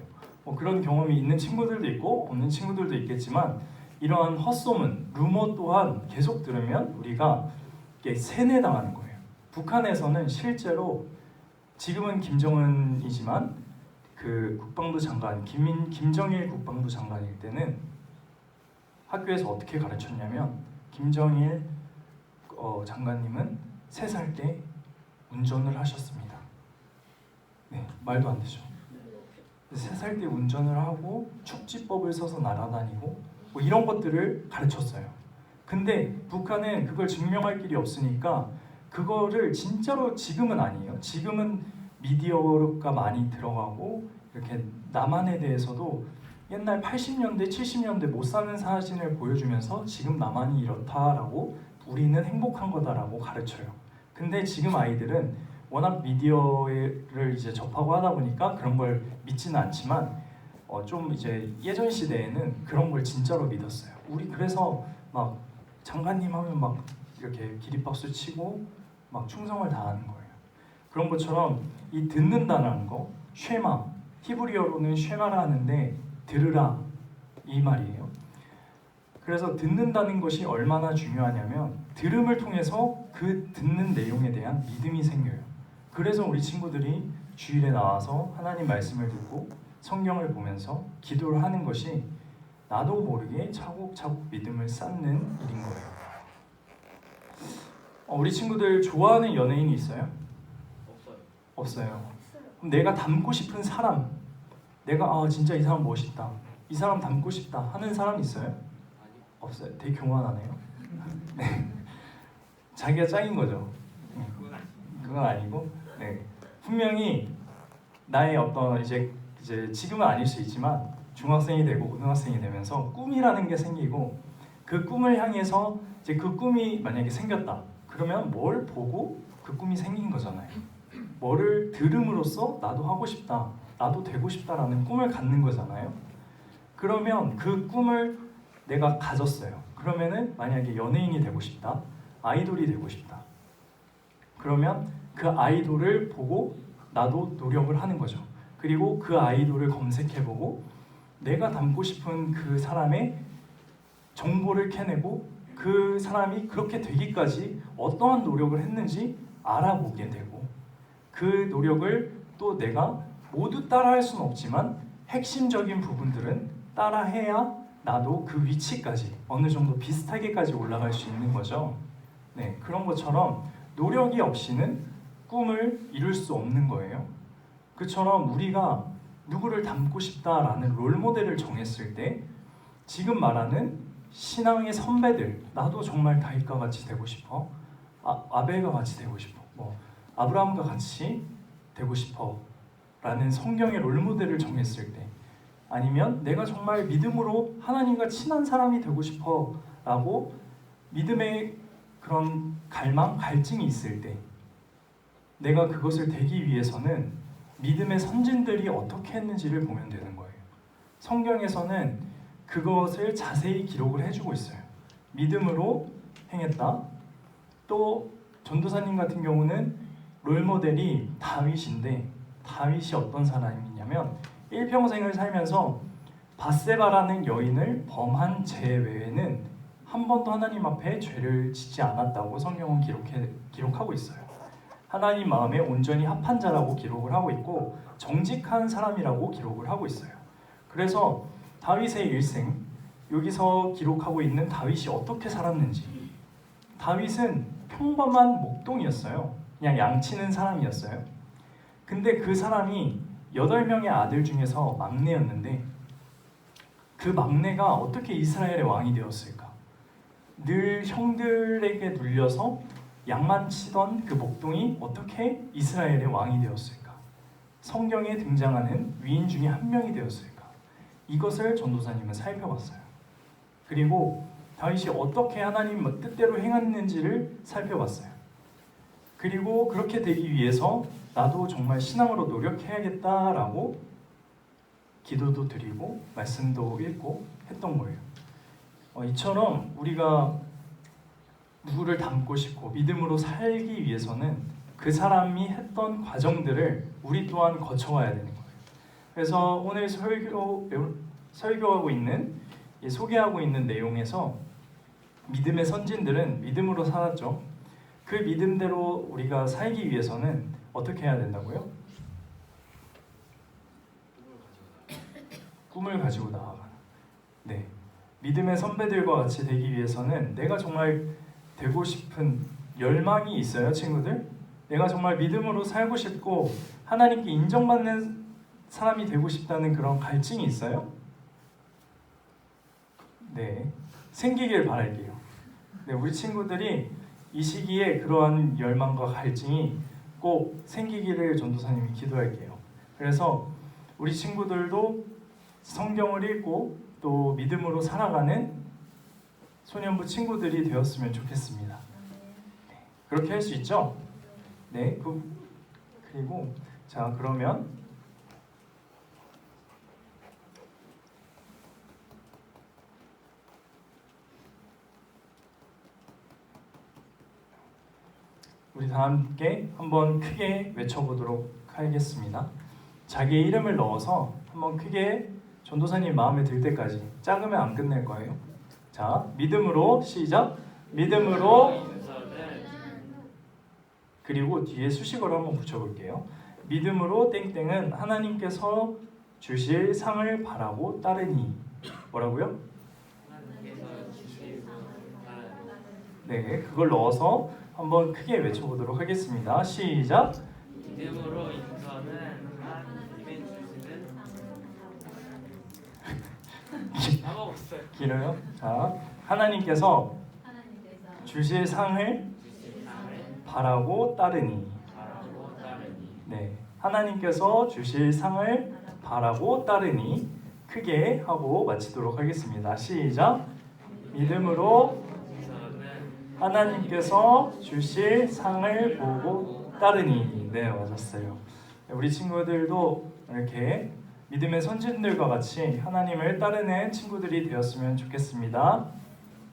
그런 경험이 있는 친구들도 있고 없는 친구들도 있겠지만, 이러한 헛소문, 루머 또한 계속 들으면 우리가 세뇌당하는 거예요. 북한에서는 실제로 지금은 김정은이지만 그 국방부 장관 김정일 국방부 장관일 때는 학교에서 어떻게 가르쳤냐면, 김정일 장관님은 3살 때 운전을 하셨습니다. 네, 말도 안 되죠. 3살 때 운전을 하고 축지법을 써서 날아다니고 뭐 이런 것들을 가르쳤어요. 근데 북한은 그걸 증명할 길이 없으니까 그거를 진짜로, 지금은 아니에요. 지금은 미디어가 많이 들어가고 이렇게 남한에 대해서도 옛날 80년대, 70년대 못 사는 사진을 보여주면서 지금 남한이 이렇다라고, 우리는 행복한 거다라고 가르쳐요. 근데 지금 아이들은 워낙 미디어를 이제 접하고 하다 보니까 그런 걸 믿지는 않지만 좀 이제 예전 시대에는 그런 걸 진짜로 믿었어요. 우리 그래서 막 장관님 하면 막 이렇게 기립박수 치고 막 충성을 다하는 거예요. 그런 것처럼 이 듣는다는 거, 쉐마, 히브리어로는 쉐마라 하는데 들으라 이 말이에요. 그래서 듣는다는 것이 얼마나 중요하냐면, 들음을 통해서 그 듣는 내용에 대한 믿음이 생겨요. 그래서 우리 친구들이 주일에 나와서 하나님 말씀을 듣고 성경을 보면서 기도를 하는 것이 나도 모르게 차곡차곡 믿음을 쌓는 일인 거예요. 우리 친구들 좋아하는 연예인이 있어요? 없어요. 없어요. 그럼 내가 닮고 싶은 사람 내가 진짜 이 사람 멋있다, 이 사람 닮고 싶다 하는 사람 있어요? 없어요. 되게 교만하네요. 네. 자기가 짱인 거죠. 그건 아니고, 네. 분명히 나의 어떤 이제 지금은 아닐 수 있지만 중학생이 되고 고등학생이 되면서 꿈이라는 게 생기고, 그 꿈을 향해서 이제 그 꿈이 만약에 생겼다. 그러면 뭘 보고 그 꿈이 생긴 거잖아요. 뭐를 들음으로써 나도 하고 싶다, 나도 되고 싶다라는 꿈을 갖는 거잖아요. 그러면 그 꿈을 내가 가졌어요. 그러면은 만약에 연예인이 되고 싶다, 아이돌이 되고 싶다. 그러면 그 아이돌을 보고 나도 노력을 하는 거죠. 그리고 그 아이돌을 검색해보고 내가 닮고 싶은 그 사람의 정보를 캐내고 그 사람이 그렇게 되기까지 어떠한 노력을 했는지 알아보게 되고, 그 노력을 또 내가 모두 따라할 수는 없지만 핵심적인 부분들은 따라해야 나도 그 위치까지 어느 정도 비슷하게까지 올라갈 수 있는 거죠. 네, 그런 것처럼 노력이 없이는 꿈을 이룰 수 없는 거예요. 그처럼 우리가 누구를 닮고 싶다라는 롤모델을 정했을 때 지금 말하는 신앙의 선배들, 나도 정말 다윗과 같이 되고 싶어, 아벨과 같이 되고 싶어, 아브라함과 같이 되고 싶어 라는 성경의 롤모델을 정했을 때, 아니면 내가 정말 믿음으로 하나님과 친한 사람이 되고 싶어 라고 믿음의 그런 갈망, 갈증이 있을 때, 내가 그것을 되기 위해서는 믿음의 선진들이 어떻게 했는지를 보면 되는 거예요. 성경에서는 그것을 자세히 기록을 해주고 있어요. 믿음으로 행했다. 또 전도사님 같은 경우는 롤모델이 다윗인데, 다윗이 어떤 사람이냐면 일평생을 살면서 밧세바라는 여인을 범한 죄 외에는 한 번도 하나님 앞에 죄를 짓지 않았다고 성경은 기록하고 있어요. 하나님 마음에 온전히 합한 자라고 기록을 하고 있고, 정직한 사람이라고 기록을 하고 있어요. 그래서 다윗의 일생, 여기서 기록하고 있는 다윗이 어떻게 살았는지, 다윗은 평범한 목동이었어요. 그냥 양치는 사람이었어요. 근데 그 사람이 8명의 아들 중에서 막내였는데, 그 막내가 어떻게 이스라엘의 왕이 되었을까? 늘 형들에게 눌려서 양만 치던 그 목동이 어떻게 이스라엘의 왕이 되었을까? 성경에 등장하는 위인 중에 한 명이 되었을까? 이것을 전도사님은 살펴봤어요. 그리고 다윗이 어떻게 하나님 뜻대로 행했는지를 살펴봤어요. 그리고 그렇게 되기 위해서 나도 정말 신앙으로 노력해야겠다라고 기도도 드리고 말씀도 읽고 했던 거예요. 이처럼 우리가 누구를 닮고 싶고 믿음으로 살기 위해서는 그 사람이 했던 과정들을 우리 또한 거쳐가야 되는 거예요. 그래서 오늘 설교하고 있는, 소개하고 있는 내용에서 믿음의 선진들은 믿음으로 살았죠. 그 믿음대로 우리가 살기 위해서는 어떻게 해야 된다고요? 꿈을 가지고 나아가는. 네, 믿음의 선배들과 같이 되기 위해서는 내가 정말 되고 싶은 열망이 있어요, 친구들? 내가 정말 믿음으로 살고 싶고 하나님께 인정받는 사람이 되고 싶다는 그런 갈증이 있어요? 네, 생기길 바랄게요. 네, 우리 친구들이 이 시기에 그러한 열망과 갈증이 꼭 생기기를 전도사님이 기도할게요. 그래서 우리 친구들도 성경을 읽고 또 믿음으로 살아가는 소년부 친구들이 되었으면 좋겠습니다. 네, 그렇게 할 수 있죠? 네, 그리고 자, 그러면 우리 다 함께 한번 크게 외쳐보도록 하겠습니다. 자기의 이름을 넣어서 한번 크게 전도사님 마음에 들 때까지, 작으면 안 끝낼 거예요. 자, 믿음으로 시작. 믿음으로. 그리고 뒤에 수식어를 한번 붙여볼게요. 믿음으로 땡땡은 하나님께서 주실 상을 바라고 따르니. 뭐라고요? 네, 그걸 넣어서 한번 크게 외쳐보도록 하겠습니다. 시작. 믿음으로 인서는 하나님의 주시는 다 먹었어요. 길어요? 자, 하나님께서 하나님께서 주실 상을 바라고 따르니. 네, 하나님께서 주실 상을 바라고 따르니 크게 하고 마치도록 하겠습니다. 시작. 믿음으로 하나님께서 주실 상을 보고 따르니. 네, 맞았어요. 우리 친구들도 이렇게 믿음의 선진들과 같이 하나님을 따르는 친구들이 되었으면 좋겠습니다.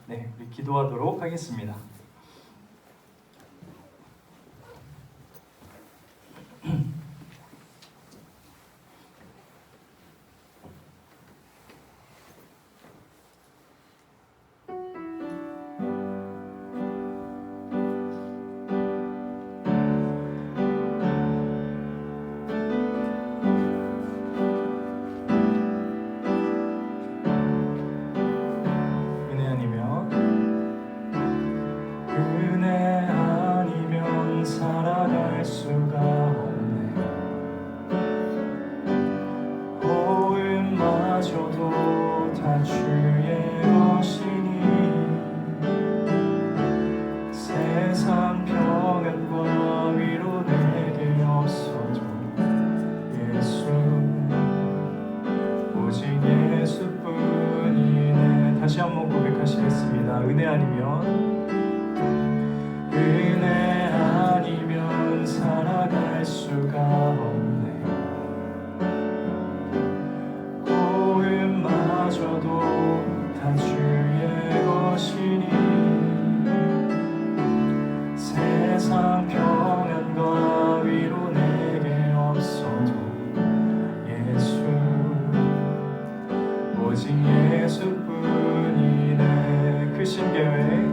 네, 우리 기도하도록 하겠습니다. 은혜 아니면 살아갈 수가 없네. 호흡마저도 다 주의 것이니 세상 평안과 위로 내게 없어도 예수, 오직 예수뿐이네. 다시 한번 고백하시겠습니다. 은혜 아니면 살아갈 수가 없네. 호흡마저도 다 주의 것이니 세상 평안과 위로 내게 없어도 예수, 오직 예수뿐이네. 크신 계획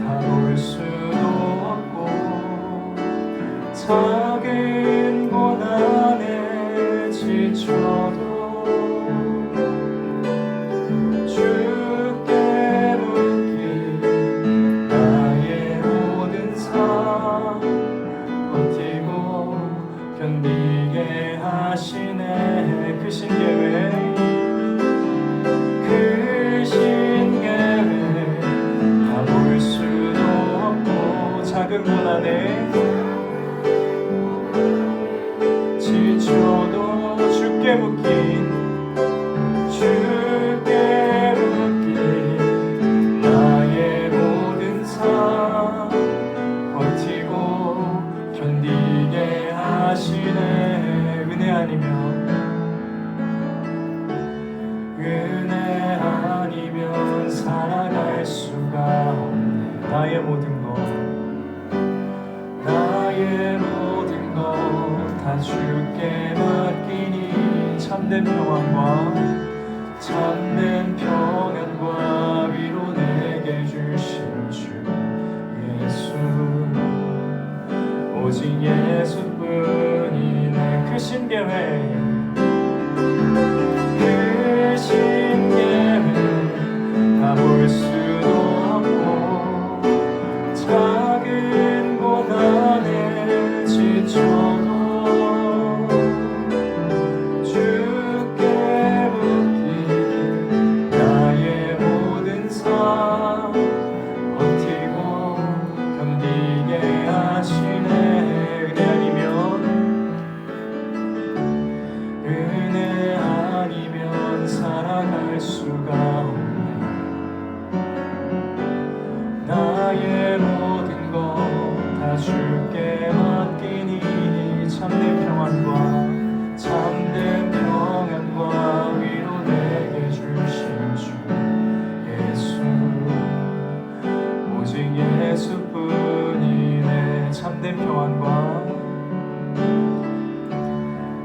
다 볼 수도 없고 작은 고난에 지쳐도 주께 묻기 나의 모든 삶 버티고 견디게 하시네. 크신 계획 볼 수도 없고 작은 고난에 지쳐도 주께 묶인 나의 모든 삶 버티고 견디게 하시네. 은혜 아니면 살아갈 수가 없네. 나의 모든 것 다 주께 맡기니 참된 평안과 위로 내게 주신 주 예수, 오직 예수뿐이네. 크신 계획 다 볼 수도 없고 작은 고난에 지쳐도 주께 묻기 나의 모든 삶 버티고 견디게 하시네. 은혜 아니면 살아갈 수가 없네. 나의 모든 것 다 주께 맡기니 참된 평안과 위로 내게 주신 주 예수, 오직 예수뿐이네.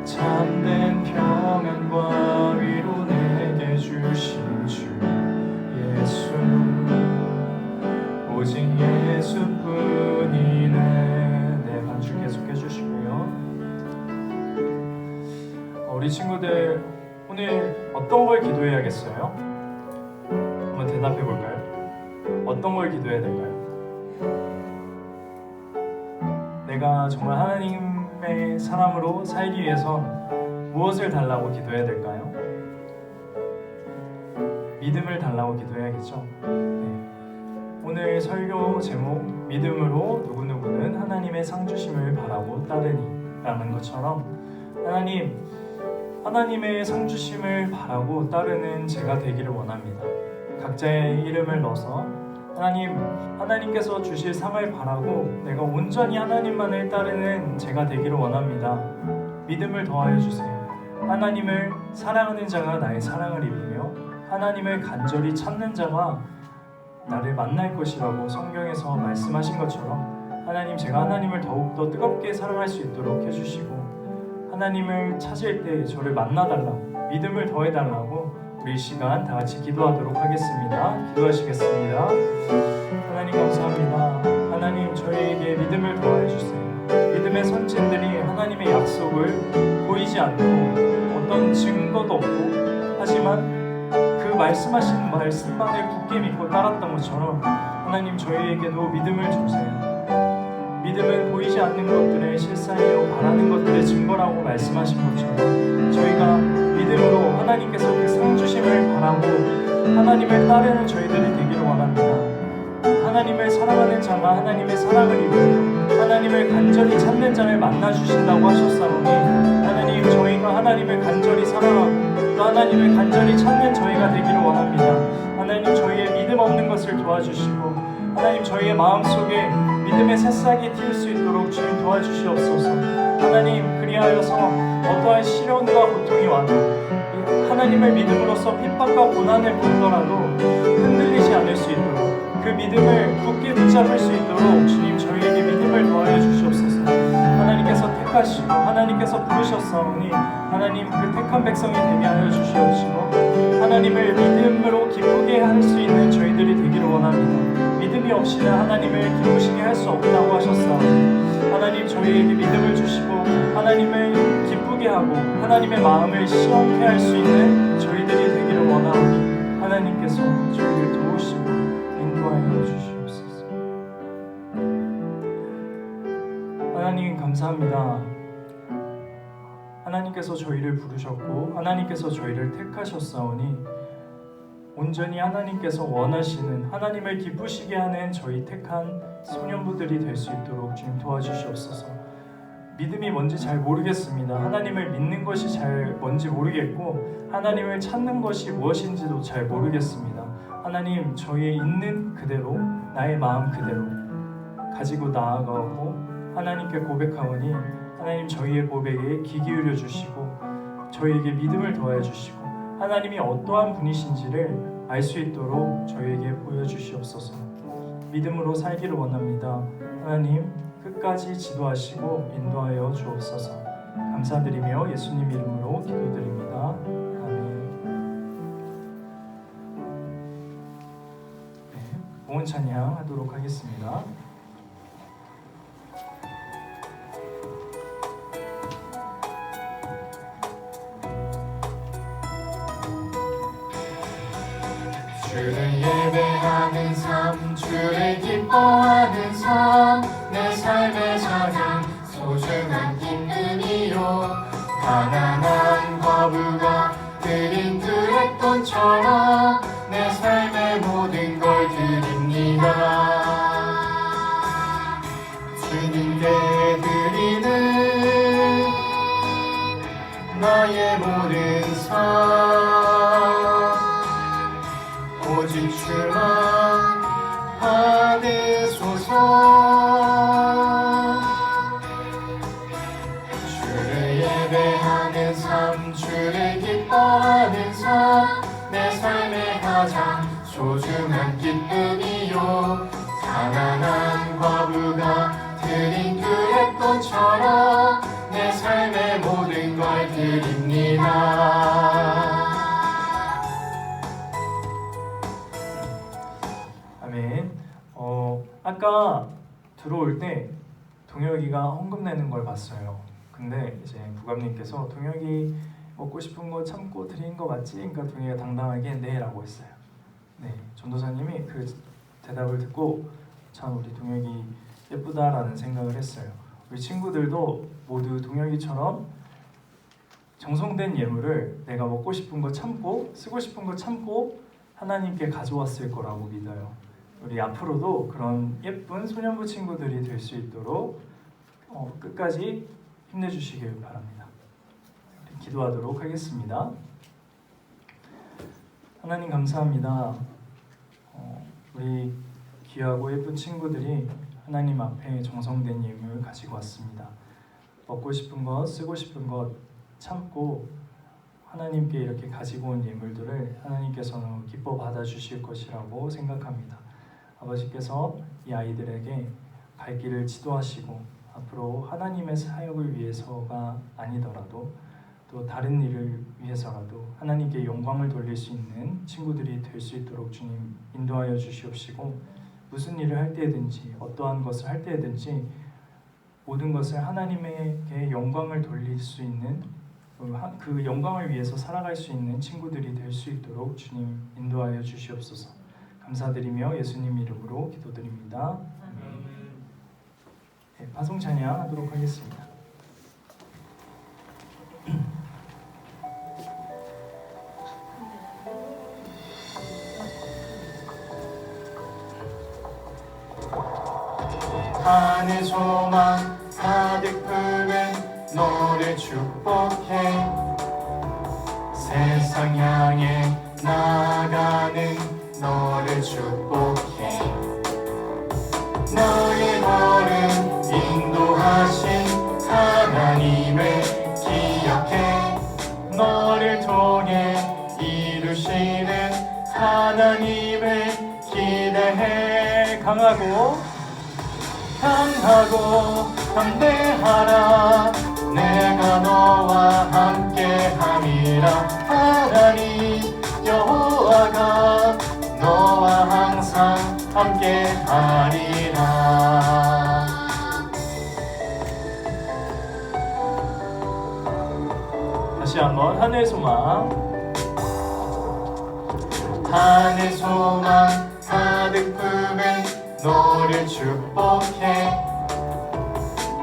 참된 평안과 위로 내게 주신 주 예수, 오직 예수뿐이네. 네, 반주 계속해 주시고요. 우리 친구들 오늘 어떤 걸 기도해야겠어요? 한번 대답해 볼까요? 어떤 걸 기도해야 될까요? 내가 정말 하나님 삶의 사람으로 살기 위해선 무엇을 달라고 기도해야 될까요? 믿음을 달라고 기도해야겠죠. 네. 오늘 설교 제목 믿음으로 누구누구는 하나님의 상 주심을 바라고 따르니 라는 것처럼 하나님의 상 주심을 바라고 따르는 제가 되기를 원합니다. 각자의 이름을 넣어서 하나님께서 주실 상을 바라고 내가 온전히 하나님만을 따르는 제가 되기를 원합니다. 믿음을 더하여 주세요. 하나님을 사랑하는 자가 나의 사랑을 입으며 하나님을 간절히 찾는 자가 나를 만날 것이라고 성경에서 말씀하신 것처럼 하나님, 제가 하나님을 더욱더 뜨겁게 사랑할 수 있도록 해주시고 하나님을 찾을 때 저를 만나달라고, 믿음을 더해달라고 우리 이 시간 다 같이 기도하도록 하겠습니다. 기도하시겠습니다. 하나님 감사합니다. 하나님, 저희에게 믿음을 더해 주세요. 믿음의 선진들이 하나님의 약속을 보이지 않고 어떤 증거도 없고 하지만 그 말씀하신 말씀만을 굳게 믿고 따랐던 것처럼 하나님, 저희에게도 믿음을 주세요. 믿음은 보이지 않는 것들의 실상이요 바라는 것들의 증거라고 말씀하신 것처럼 저희가 믿음으로 하나님께서 그 상 주심을 바라고 하나님을 따르는 저희들이 되기를 원합니다. 하나님을 사랑하는 자가 하나님의 사랑을 입으며 하나님을 간절히 찾는 자를 만나 주신다고 하셨사오니 하나님, 저희가 하나님을 간절히 사랑하고 또 하나님을 간절히 찾는 저희가 되기를 원합니다. 하나님, 저희의 믿음 없는 것을 도와주시고 하나님, 저희의 마음속에 믿음의 새싹이 틔울 수 있도록 주님 도와주시옵소서. 하나님, 그리하여서 어떠한 시련과 고통이 와도 하나님을 믿음으로써 핍박과 고난을 받더라도 흔들리지 않을 수 있도록 그 믿음을 굳게 붙잡을 수 있도록 주님, 저희에게 믿음을 더하여 주시옵소서. 하나님께서 택하시고 하나님께서 부르셨사오니 하나님, 그 택한 백성이 되게 하여 주시옵시고 하나님을 믿음으로 기쁘게 할 수 있는 저희들이 되기를 원합니다. 믿음이 없이는 하나님을 기쁘시게 할 수 없다고 하셨사오니 하나님, 저희에게 믿음을 주시고 하나님을 기쁘게 하고 하나님의 마음을 시원케 할 수 있는 저희들이 되기를 원하오니 하나님께서 저희를 도우시고 인도하여 주시옵소서. 하나님 감사합니다. 하나님께서 저희를 부르셨고 하나님께서 저희를 택하셨사오니 온전히 하나님께서 원하시는 하나님을 기쁘시게 하는 저희 택한 소년부들이 될 수 있도록 주님 도와주시옵소서. 믿음이 뭔지 잘 모르겠습니다. 하나님을 믿는 것이 잘 뭔지 모르겠고 하나님을 찾는 것이 무엇인지도 잘 모르겠습니다. 하나님, 저희의 있는 그대로 나의 마음 그대로 가지고 나아가고 하나님께 고백하오니 하나님, 저희의 고백에 귀 기울여 주시고 저희에게 믿음을 더해 주시고 하나님이 어떠한 분이신지를 알 수 있도록 저희에게 보여주시옵소서. 믿음으로 살기를 원합니다. 하나님, 끝까지 지도하시고 인도하여 주옵소서. 감사드리며 예수님 이름으로 기도드립니다. 아멘. 네, 봉헌 찬양 하도록 하겠습니다. 주를 예배하는 삶, 주를 기뻐하는 삶, 내 삶의 가장 소중한 기쁨이요. 가난한 과부가 드린 드랫돈처럼 내 삶의 모든 걸 드립니다. 주님께 드리는 나의 모든 삶, 오직 주만 받으소서. 주를 예배하는 삶, 주를 기뻐하는 삶, 내 삶의 가장 소중한 기쁨이요. 가난한 과부가 드린 그릇돈처럼 내 삶의 모든 걸 드립니다. 아멘. 아까 들어올 때 동혁이가 헌금 내는 걸 봤어요. 근데 이제 부감님께서 동혁이 먹고 싶은 거 참고 드린 거 맞지? 그러니까 동혁이가 당당하게 네라고 했어요. 네, 전도사님이 그 대답을 듣고 참 우리 동혁이 예쁘다라는 생각을 했어요. 우리 친구들도 모두 동혁이처럼 정성된 예물을 내가 먹고 싶은 거 참고 쓰고 싶은 거 참고 하나님께 가져왔을 거라고 믿어요. 우리 앞으로도 그런 예쁜 소년부 친구들이 될 수 있도록 끝까지 힘내주시길 바랍니다. 기도하도록 하겠습니다. 하나님 감사합니다. 우리 귀하고 예쁜 친구들이 하나님 앞에 정성된 예물을 가지고 왔습니다. 먹고 싶은 것, 쓰고 싶은 것 참고 하나님께 이렇게 가지고 온 예물들을 하나님께서는 기뻐 받아주실 것이라고 생각합니다. 아버지께서 이 아이들에게 갈 길을 지도하시고 앞으로 하나님의 사역을 위해서가 아니더라도 또 다른 일을 위해서라도 하나님께 영광을 돌릴 수 있는 친구들이 될 수 있도록 주님 인도하여 주시옵시고, 무슨 일을 할 때든지 어떠한 것을 할 때든지 모든 것을 하나님에게 영광을 돌릴 수 있는, 그 영광을 위해서 살아갈 수 있는 친구들이 될 수 있도록 주님 인도하여 주시옵소서. 감사드리며 예수님 이름으로 기도드립니다. 네, 파송 찬양 하도록 하겠습니다. 하늘 소망 가득 품은 너를 축복해 세상 향해 나아가는 너를 축복해 너의 걸음 인도하신 하나님을 기억해 너를 통해 이루시는 하나님을 기대해 강하고 담대하라 내가 너와 함께함이라 하나님 여호와가 너와 항상 함께하리라. 다시 한번 하늘 소망 가득 품은 너를 축복해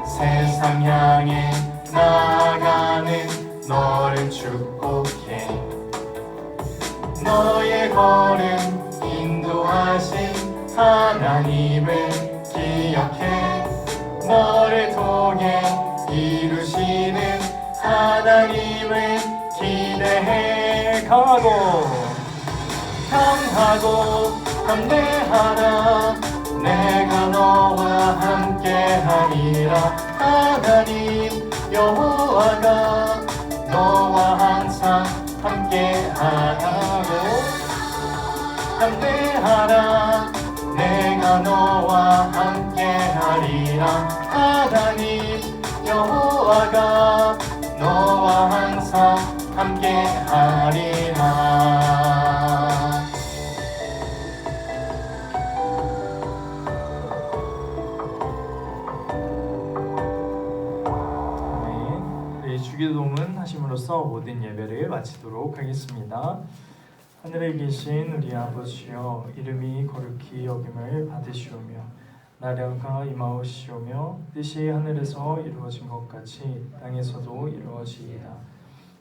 세상 향해 나아가는 너를 축복해 너의 걸음 인도하신 하나님을 기억해 너를 통해 이루시는 하나님을 기대해 강하고 담대하라 내가 너와 함께하리라 하나님 여호와가 너와 항상 함께하라고 담대하라 내가 너와 함께하리라 하나님 여호와가 너와 항상 함께하리라. 주기도문 하심으로써 모든 예배를 마치도록 하겠습니다. 하늘에 계신 우리 아버지여, 이름이 거룩히 여김을 받으시오며 나라가 임하옵시오며 뜻이 하늘에서 이루어진 것 같이 땅에서도 이루어지이다.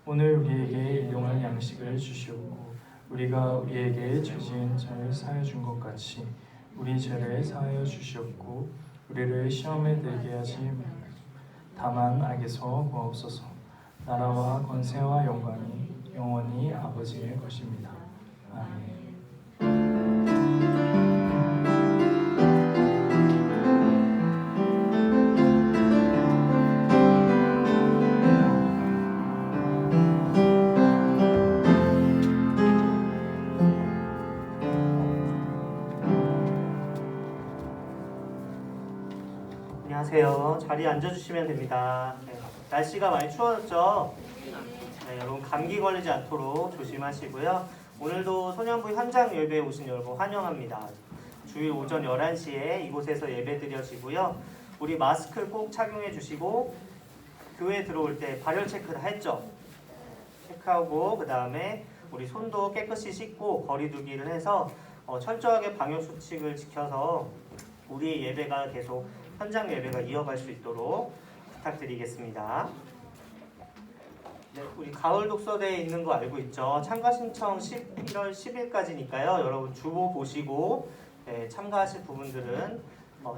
오늘 우리에게 일용할 양식을 주시옵고 우리가 우리에게 죄 지은 자를 사하여 준 것 같이 우리 죄를 사하여 주시옵고 우리를 시험에 들게 하지 말고 다만 악에서 구하옵소서. 나라와 권세와 영광이 영원히 아버지의 것입니다. 아멘. 안녕하세요. 자리에 앉아주시면 됩니다. 네, 날씨가 많이 추워졌죠? 네, 여러분 감기 걸리지 않도록 조심하시고요. 오늘도 소년부 현장 예배에 오신 여러분 환영합니다. 주일 오전 11시에 이곳에서 예배 드려지고요. 우리 마스크 꼭 착용해 주시고 교회 들어올 때 발열 체크 다 했죠? 체크하고 그 다음에 우리 손도 깨끗이 씻고 거리 두기를 해서 철저하게 방역 수칙을 지켜서 우리의 예배가 계속 현장 예배가 이어갈 수 있도록 부탁드리겠습니다. 네, 우리 가을 독서대회 있는 거 알고 있죠? 참가 신청 11월 10일까지니까요. 여러분 주보 보시고 참가하실 부분들은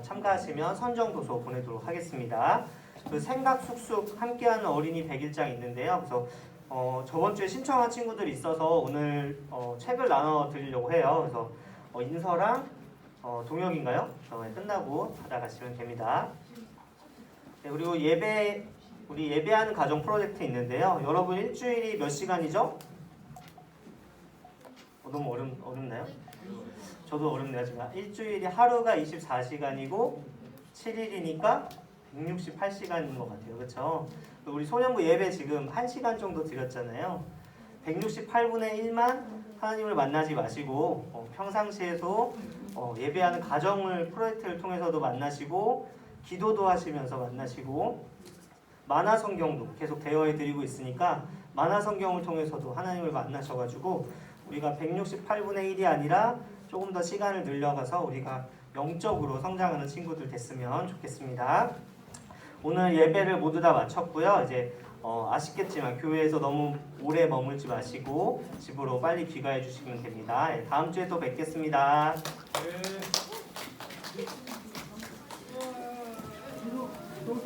참가하시면 선정 도서 보내도록 하겠습니다. 그 생각 쑥쑥 함께하는 어린이 100일장 있는데요. 그래서 저번 주에 신청한 친구들이 있어서 오늘 책을 나눠 드리려고 해요. 그래서 인서랑 동혁인가요? 끝나고 받아가시면 됩니다. 네, 그리고 우리 예배하는 가정 프로젝트 있는데요. 여러분 일주일이 몇 시간이죠? 너무 어렵나요? 저도 어렵네요. 지금 일주일이 하루가 24시간이고 7일이니까 168시간인 것 같아요. 그렇죠? 우리 소년부 예배 지금 1시간 정도 드렸잖아요. 168분의 1만 하나님을 만나지 마시고 평상시에도 예배하는 가정을 프로젝트를 통해서도 만나시고 기도도 하시면서 만나시고 만화 성경도 계속 대여해 드리고 있으니까 만화 성경을 통해서도 하나님을 만나셔가지고 우리가 168분의 1이 아니라 조금 더 시간을 늘려가서 우리가 영적으로 성장하는 친구들 됐으면 좋겠습니다. 오늘 예배를 모두 다 마쳤고요. 이제 아쉽겠지만 교회에서 너무 오래 머물지 마시고 집으로 빨리 귀가해 주시면 됩니다. 다음 주에 또 뵙겠습니다. 너무